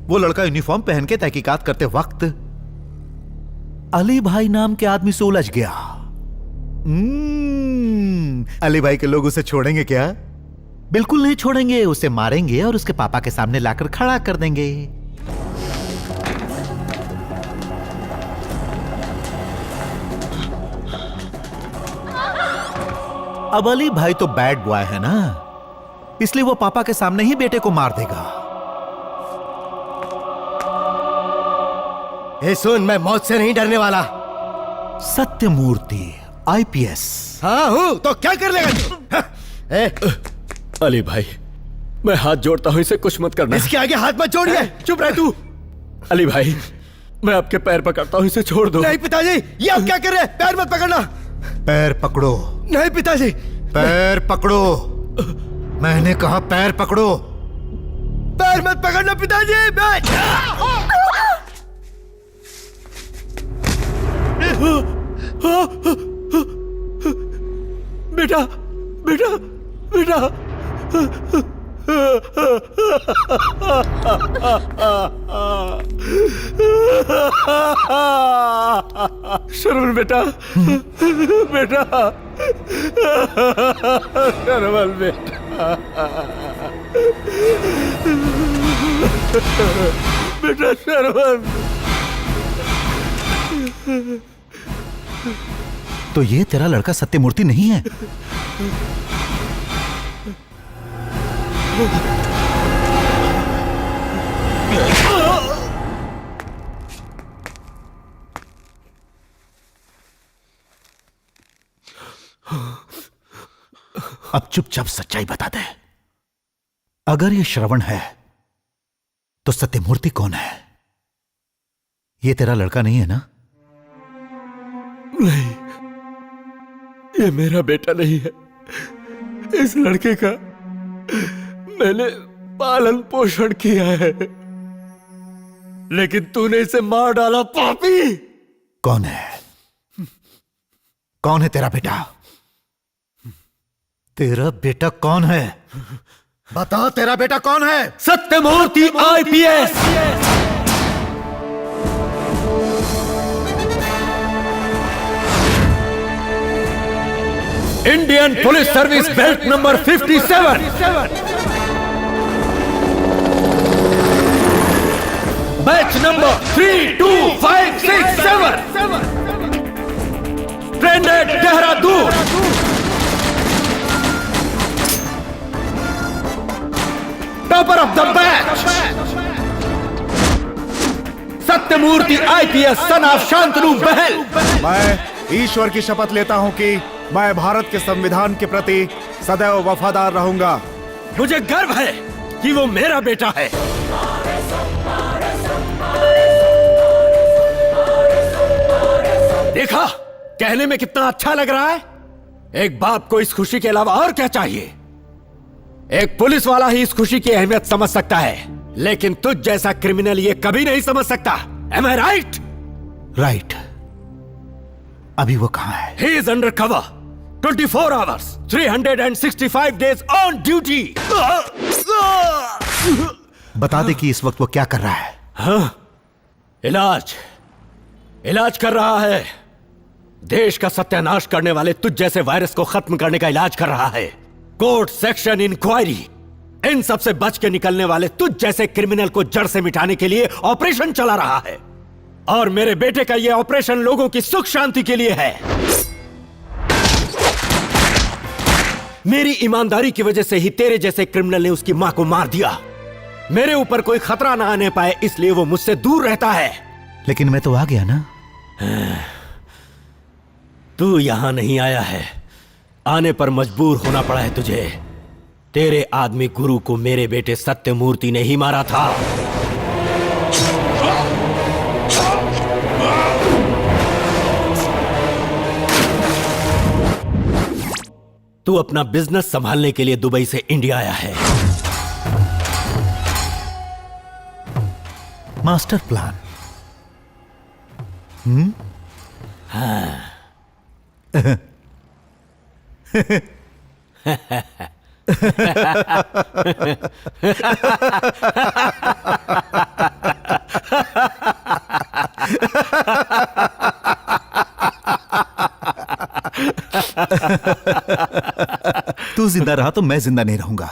वो लड़का यूनिफॉर्म पहन के तहकीकात करते वक्त अली भाई नाम के आदमी से उलझ गया। अली भाई के लोग उसे छोड़ेंगे क्या? बिल्कुल नहीं छोड़ेंगे, उसे मारेंगे और उसके पापा के सामने लाकर खड़ा कर देंगे। अब अली भाई तो बैड बॉय है ना, इसलिए वो पापा के सामने ही बेटे को मार देगा।
ए सुन, मैं मौत से नहीं डरने वाला।
सत्यमूर्ति आईपीएस।
हाँ हूँ, तो क्या कर लेगा तू?
अली भाई, मैं हाथ जोड़ता हूँ, इसे कुछ मत करना।
इसके आगे हाथ मत जोड़िए, चुप रह तू।
अली भाई, मैं आपके पैर पकड़ता हूँ, इसे छोड़ दो।
नहीं पिताजी, ये आप क्या कर रहे हैं? पैर मत पकड़ना।
पैर पकड़ो।
नहीं पिताजी।
पैर पकड़ो, मैंने कहा पैर पकड़ो।
पैर मत पकड़ना पिताजी।
बेटा बेटा बेटा। शर्मन बेटा, बेटा शर्मन बेटा, बेटा शर्मन।
तो ये तेरा लड़का सत्यमूर्ति नहीं है? अब चुपचाप सच्चाई बता दे। अगर ये श्रवण है तो सत्यमूर्ति कौन है? ये तेरा लड़का नहीं है ना?
नहीं, ये मेरा बेटा नहीं है। इस लड़के का मैंने पालन पोषण किया है, लेकिन तूने इसे मार डाला, पापी।
कौन है? कौन है तेरा बेटा? तेरा बेटा कौन है? बता, तेरा बेटा कौन है?
Satyamurthy IPS. Indian police service belt number 57, batch number 32567, trained at Dehradun. Topper of the batch Satyamurthy IPS, son of Shantanu Bahl.
मैं ईश्वर की शपथ लेता हूं कि मैं भारत के संविधान के प्रति सदैव वफादार रहूंगा।
मुझे गर्व है कि वो मेरा बेटा है। देखा, कहने में कितना अच्छा लग रहा है। एक बाप को इस खुशी के अलावा और क्या चाहिए? एक पुलिस वाला ही इस खुशी की अहमियत समझ सकता है, लेकिन तुझ जैसा क्रिमिनल ये कभी नहीं समझ सकता। Am I right?
राइट। अभी वो कहां है?
He is under cover, 24 hours, 365 days on duty.
बता दे कि इस वक्त वो क्या कर रहा है?
हाँ, इलाज कर रहा है। देश का सत्यानाश करने वाले तुझ जैसे वायरस को खत्म करने का इलाज कर रहा है। कोर्ट, सेक्शन, इंक्वायरी, इन सब से बच के निकलने वाले तुझ जैसे क्रिमिनल को जड़ से मिटाने के लिए ऑपरेशन चला रहा है। और मेरे बेटे का यह ऑपरेशन लोगों की सुख शांति के लिए है। मेरी ईमानदारी की वजह से ही तेरे जैसे क्रिमिनल ने उसकी मां को मार दिया। मेरे ऊपर कोई खतरा ना आने पाए, इसलिए वो मुझसे दूर रहता है।
लेकिन मैं तो आ गया ना।
तू यहां नहीं आया है, आने पर मजबूर होना पड़ा है तुझे। तेरे आदमी गुरु को मेरे बेटे सत्यमूर्ति ने ही मारा था। तू अपना बिजनेस संभालने के लिए दुबई से इंडिया आया है।
Master plan.
हाँ।
तू जिंदा रहा तो मैं जिंदा नहीं रहूंगा।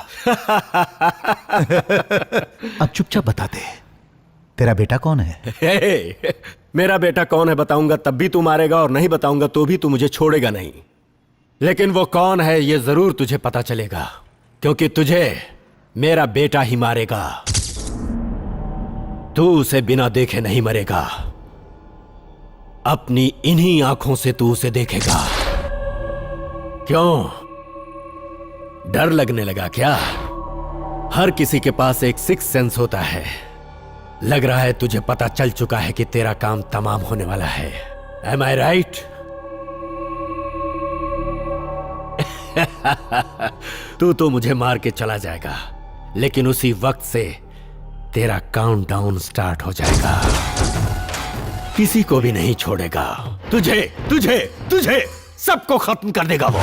अब चुपचाप बता दे, तेरा बेटा कौन है?
हे, मेरा बेटा कौन है बताऊंगा तब भी तू मारेगा, और नहीं बताऊंगा तो भी तू मुझे छोड़ेगा नहीं। लेकिन वो कौन है ये जरूर तुझे पता चलेगा, क्योंकि तुझे मेरा बेटा ही मारेगा। तू उसे बिना देखे नहीं मरेगा, अपनी इन्हीं आंखों से तू उसे देखेगा। क्यों, डर लगने लगा क्या? हर किसी के पास एक सिक्स सेंस होता है। लग रहा है तुझे पता चल चुका है कि तेरा काम तमाम होने वाला है। Am I right? तू तो मुझे मार के चला जाएगा, लेकिन उसी वक्त से तेरा काउंटडाउन स्टार्ट हो जाएगा। किसी को भी नहीं छोड़ेगा। तुझे तुझे तुझे सबको खत्म कर देगा वो।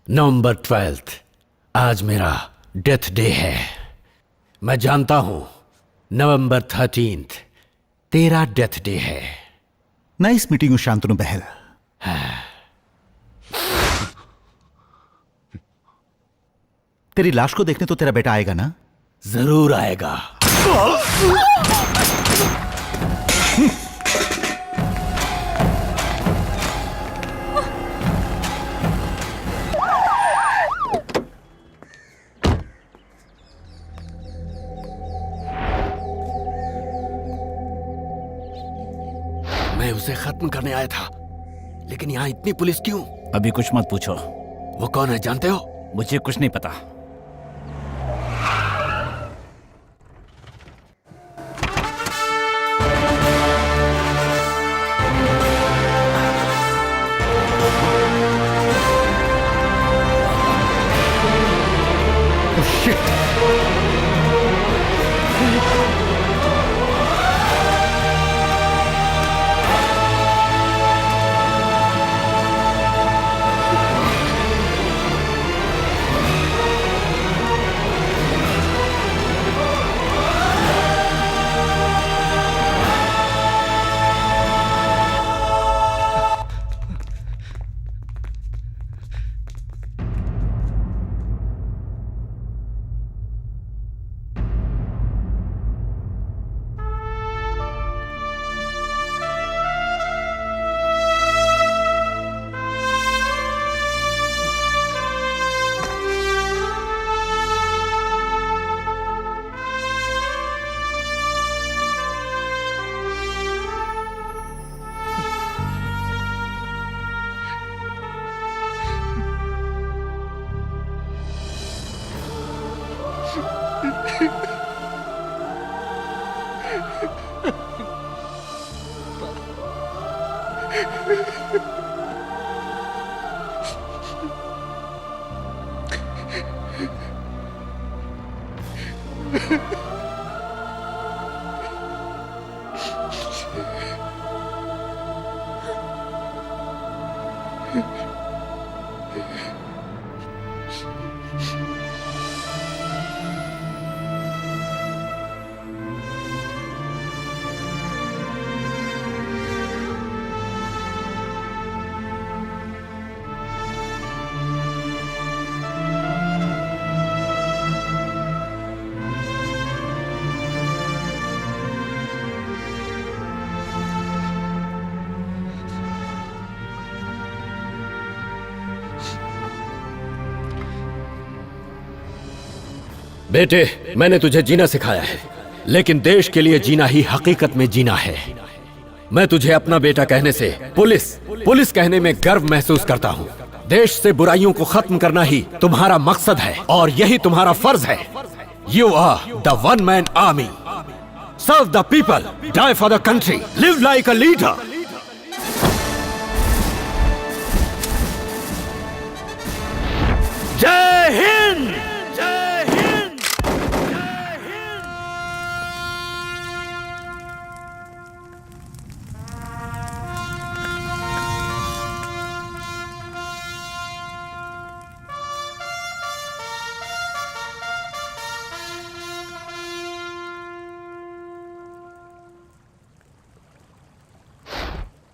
नवंबर 12 आज मेरा डेथ डे है। मैं जानता हूं नवंबर 13 तेरा डेथ डे है।
नाइस मीटिंग यू शांतनु बहल। तेरी लाश को देखने तो तेरा बेटा आएगा ना?
जरूर आएगा। मैं उसे खत्म करने आया था, लेकिन यहां इतनी पुलिस क्यों?
अभी कुछ मत पूछो।
वो कौन है जानते हो?
मुझे कुछ नहीं पता।
बेटे, मैंने तुझे जीना सिखाया है, लेकिन देश के लिए जीना ही हकीकत में जीना है। मैं तुझे अपना बेटा कहने से पुलिस कहने में गर्व महसूस करता हूँ। देश से बुराइयों को खत्म करना ही तुम्हारा मकसद है और यही तुम्हारा फर्ज है। You are the one man army. Serve the people, die for the country, live like a leader. जय हिंद।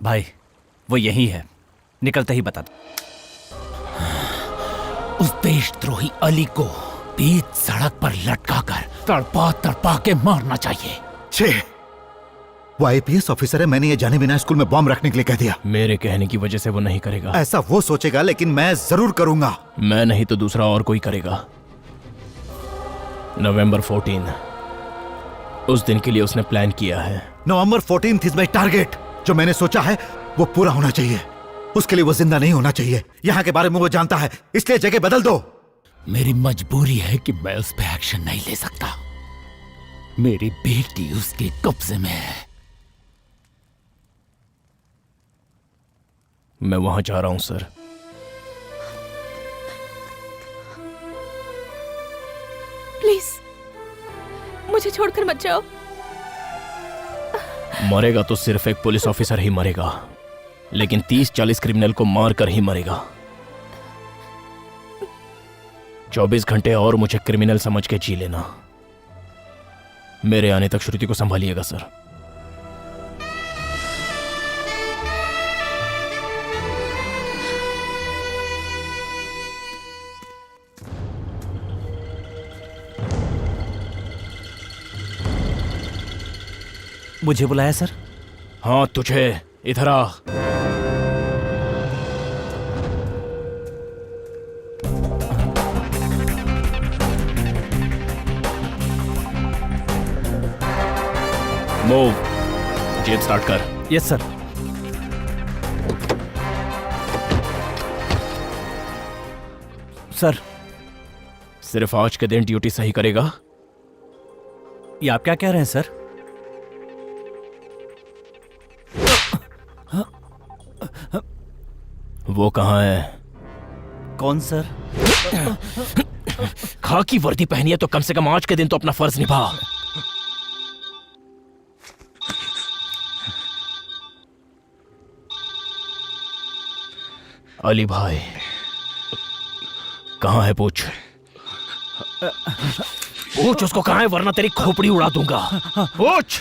भाई वो यही है, निकलते ही बता दो।
उस देशद्रोही अली को बीच सड़क पर लटकाकर तड़पा तड़पा के मारना चाहिए।
छे, वो आईपीएस ऑफिसर है, मैंने ये जाने बिना स्कूल में बॉम्ब रखने के लिए कह दिया।
मेरे कहने की वजह से वो नहीं करेगा।
ऐसा वो सोचेगा, लेकिन मैं जरूर करूंगा।
मैं नहीं तो दूसरा और कोई करेगा। नवंबर 14 उस दिन के लिए उसने प्लान किया है।
नवंबर 14 इज माई टारगेट। जो मैंने सोचा है वो पूरा होना चाहिए। उसके लिए वो जिंदा नहीं होना चाहिए। यहाँ के बारे में वो जानता है, इसलिए जगह बदल दो।
मेरी मजबूरी है कि मैं उस पर एक्शन नहीं ले सकता। मेरी बेटी उसके कब्जे में है।
मैं वहां जा रहा हूं सर।
प्लीज मुझे छोड़कर मत जाओ।
मरेगा तो सिर्फ एक पुलिस ऑफिसर ही मरेगा, लेकिन 30-40 क्रिमिनल को मारकर ही मरेगा। 24 घंटे और मुझे क्रिमिनल समझ के जी लेना। मेरे आने तक श्रुति को संभालिएगा सर।
मुझे बुलाया सर?
हाँ तुझे, इधर आ। मूव, जेब स्टार्ट कर।
Yes sir. सर
सिर्फ आज के दिन ड्यूटी सही करेगा।
ये आप क्या कह रहे हैं सर?
वो कहाँ है?
कौन सर?
खाकी वर्दी पहनी है तो कम से कम आज के दिन तो अपना फर्ज निभा। अली भाई कहाँ है? पूछ पूछ उसको कहाँ है, वरना तेरी खोपड़ी उड़ा दूंगा। पूछ।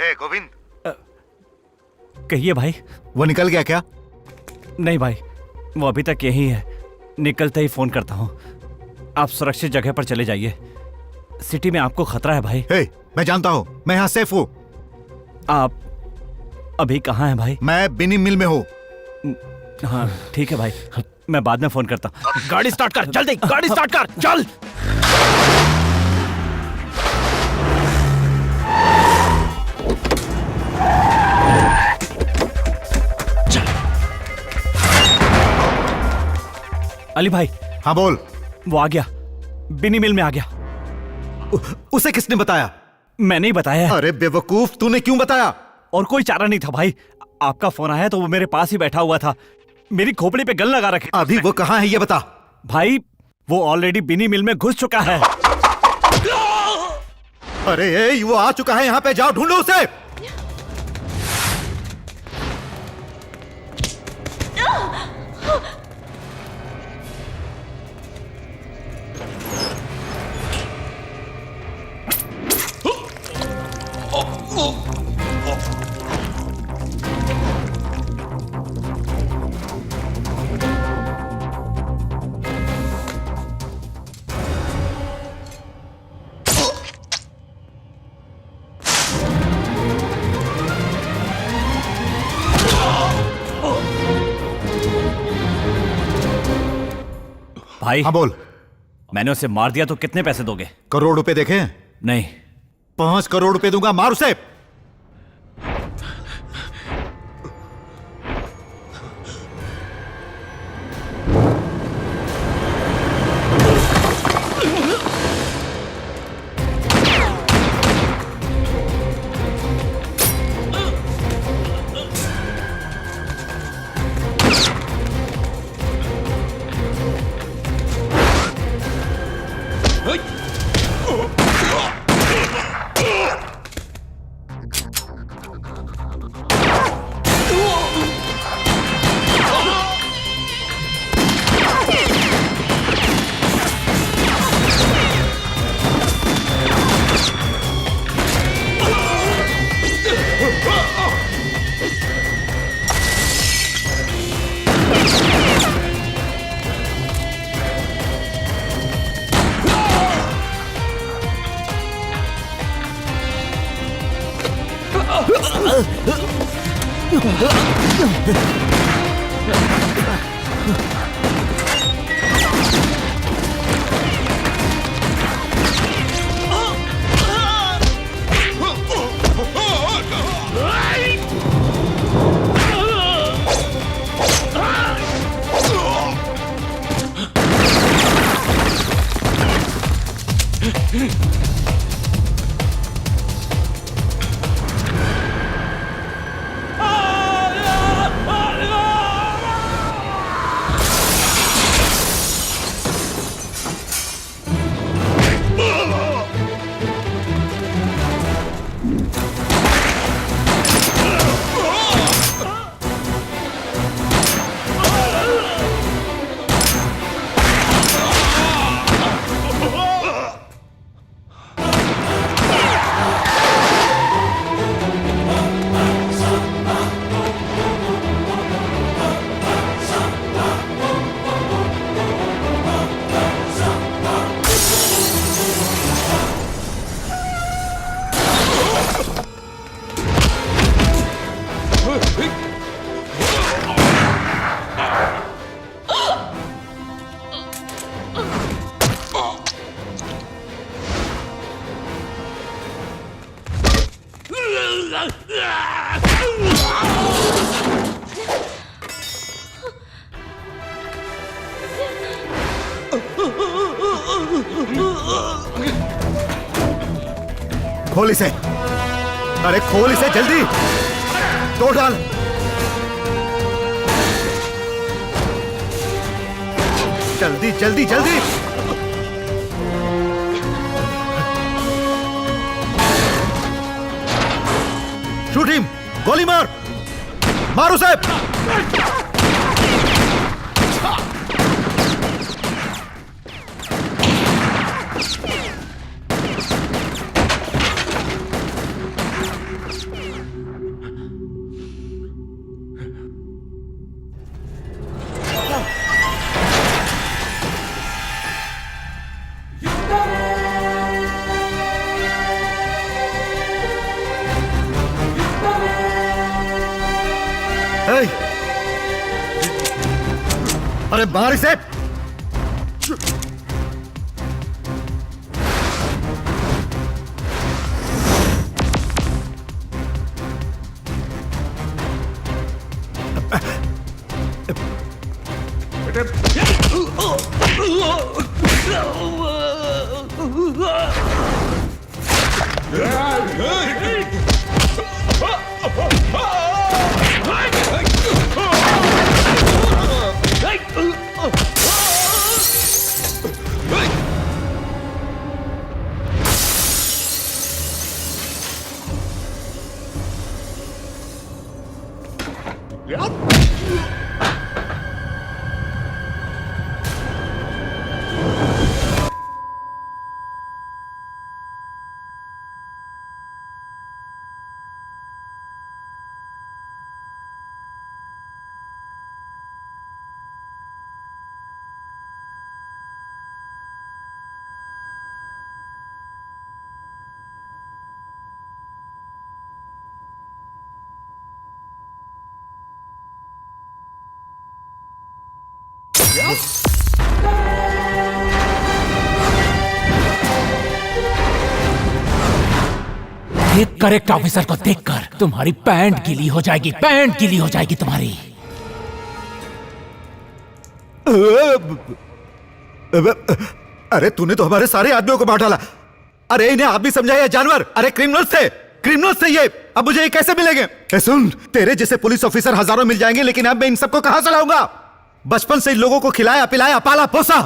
ए गोविंद,
कहिए भाई।
वो निकल गया क्या?
नहीं भाई, वो अभी तक यही है। निकलते ही फोन करता हूँ। आप सुरक्षित जगह पर चले जाइए। सिटी में आपको खतरा है भाई।
हे, मैं जानता हूँ, मैं यहाँ सेफ हूँ।
आप अभी कहाँ हैं भाई?
मैं बिनी मिल में हूँ।
हाँ ठीक है भाई, मैं बाद में फोन करता हूँ।
गाड़ी स्टार्ट कर, जल्दी गाड़ी स्टार्ट कर, चल।
अली भाई।
हाँ बोल।
वो आ गया, बिनी मिल में आ गया।
उसे किसने बताया?
मैंने ही बताया।
अरे बेवकूफ, तूने क्यों बताया?
और कोई चारा नहीं था भाई। आपका फोन आया तो वो मेरे पास ही बैठा हुआ था। मेरी खोपड़ी पे गन लगा रखी।
अभी वो कहाँ है ये बता।
भाई वो ऑलरेडी बिनी मिल में घुस चुका है।
अरे वो आ चुका है यहाँ पे, जाओ ढूंढो उसे।
भाई।
हाँ बोल।
मैंने उसे मार दिया तो कितने पैसे दोगे?
करोड़ रुपए देखे?
नहीं।
5 करोड़ रुपए दूंगा, मार उसे।
खोल इसे, अरे खोल इसे जल्दी, तोड़ डाल। जल्दी जल्दी जल्दी। शूट हिम, गोली मार, मार उसे। अरे मार इसे।
एक करेक्ट ऑफिसर को देखकर तुम्हारी पैंट गीली हो जाएगी, पैंट गीली हो जाएगी तुम्हारी।
अरे तूने तो हमारे सारे आदमियों को मार डाला। अरे इन्हें आदमी समझा या जानवर? अरे क्रिमिनल्स थे, क्रिमिनल्स थे ये। अब मुझे ये कैसे मिलेंगे? सुन, तेरे जैसे पुलिस ऑफिसर हजारों मिल जाएंगे, लेकिन अब मैं इन सबको कहां से लाऊंगा? बचपन से इन लोगों को खिलाया पिलाया पाला पोसा।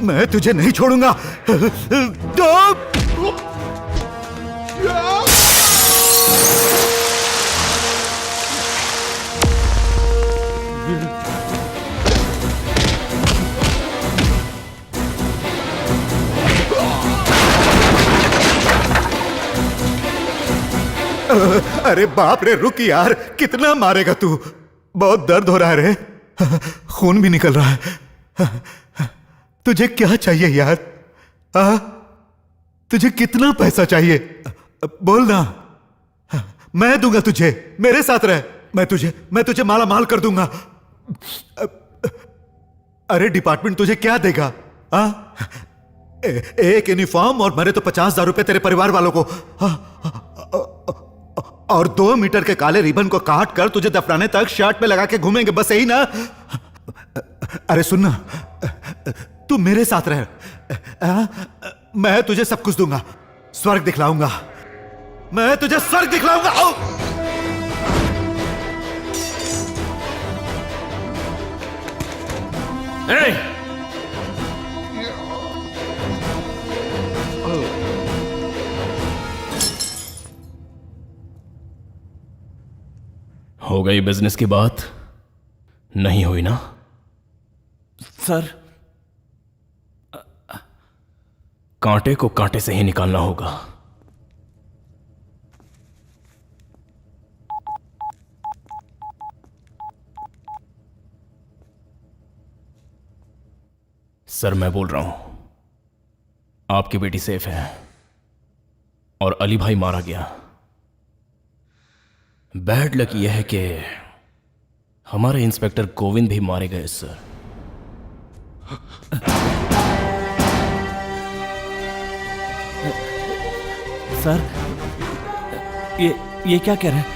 मैं तुझे नहीं छोड़ूंगा। अरे बाप रे, रुक यार, कितना मारेगा तू? बहुत दर्द हो रहा है रे, खून भी निकल रहा है। तुझे क्या चाहिए यार? तुझे कितना पैसा चाहिए? बोल ना, मैं दूंगा तुझे। मेरे साथ रह, मैं तुझे माला माल कर दूंगा। अरे डिपार्टमेंट तुझे क्या देगा? एक यूनिफॉर्म और मरे तो 50,000 रुपए तेरे परिवार वालों को, और 2 मीटर के काले रिबन को काट कर तुझे दफनाने तक शर्ट में लगा के घूमेंगे, बस यही ना? अरे सुनना, तू मेरे साथ रह, मैं तुझे सब कुछ दूंगा, स्वर्ग दिखलाऊंगा, मैं तुझे स्वर्ग दिखलाऊंगा।
हो गई बिजनेस की बात? नहीं हुई ना?
सर,
कांटे को कांटे से ही निकालना होगा। सर मैं बोल रहा हूं, आपकी बेटी सेफ है और अली भाई मारा गया। बैड लक यह है कि हमारे इंस्पेक्टर गोविंद भी मारे गए सर।
सर, ये क्या कह रहे हैं?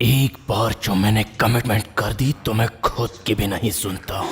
एक बार जो मैंने कमिटमेंट कर दी तो मैं खुद की भी नहीं सुनता।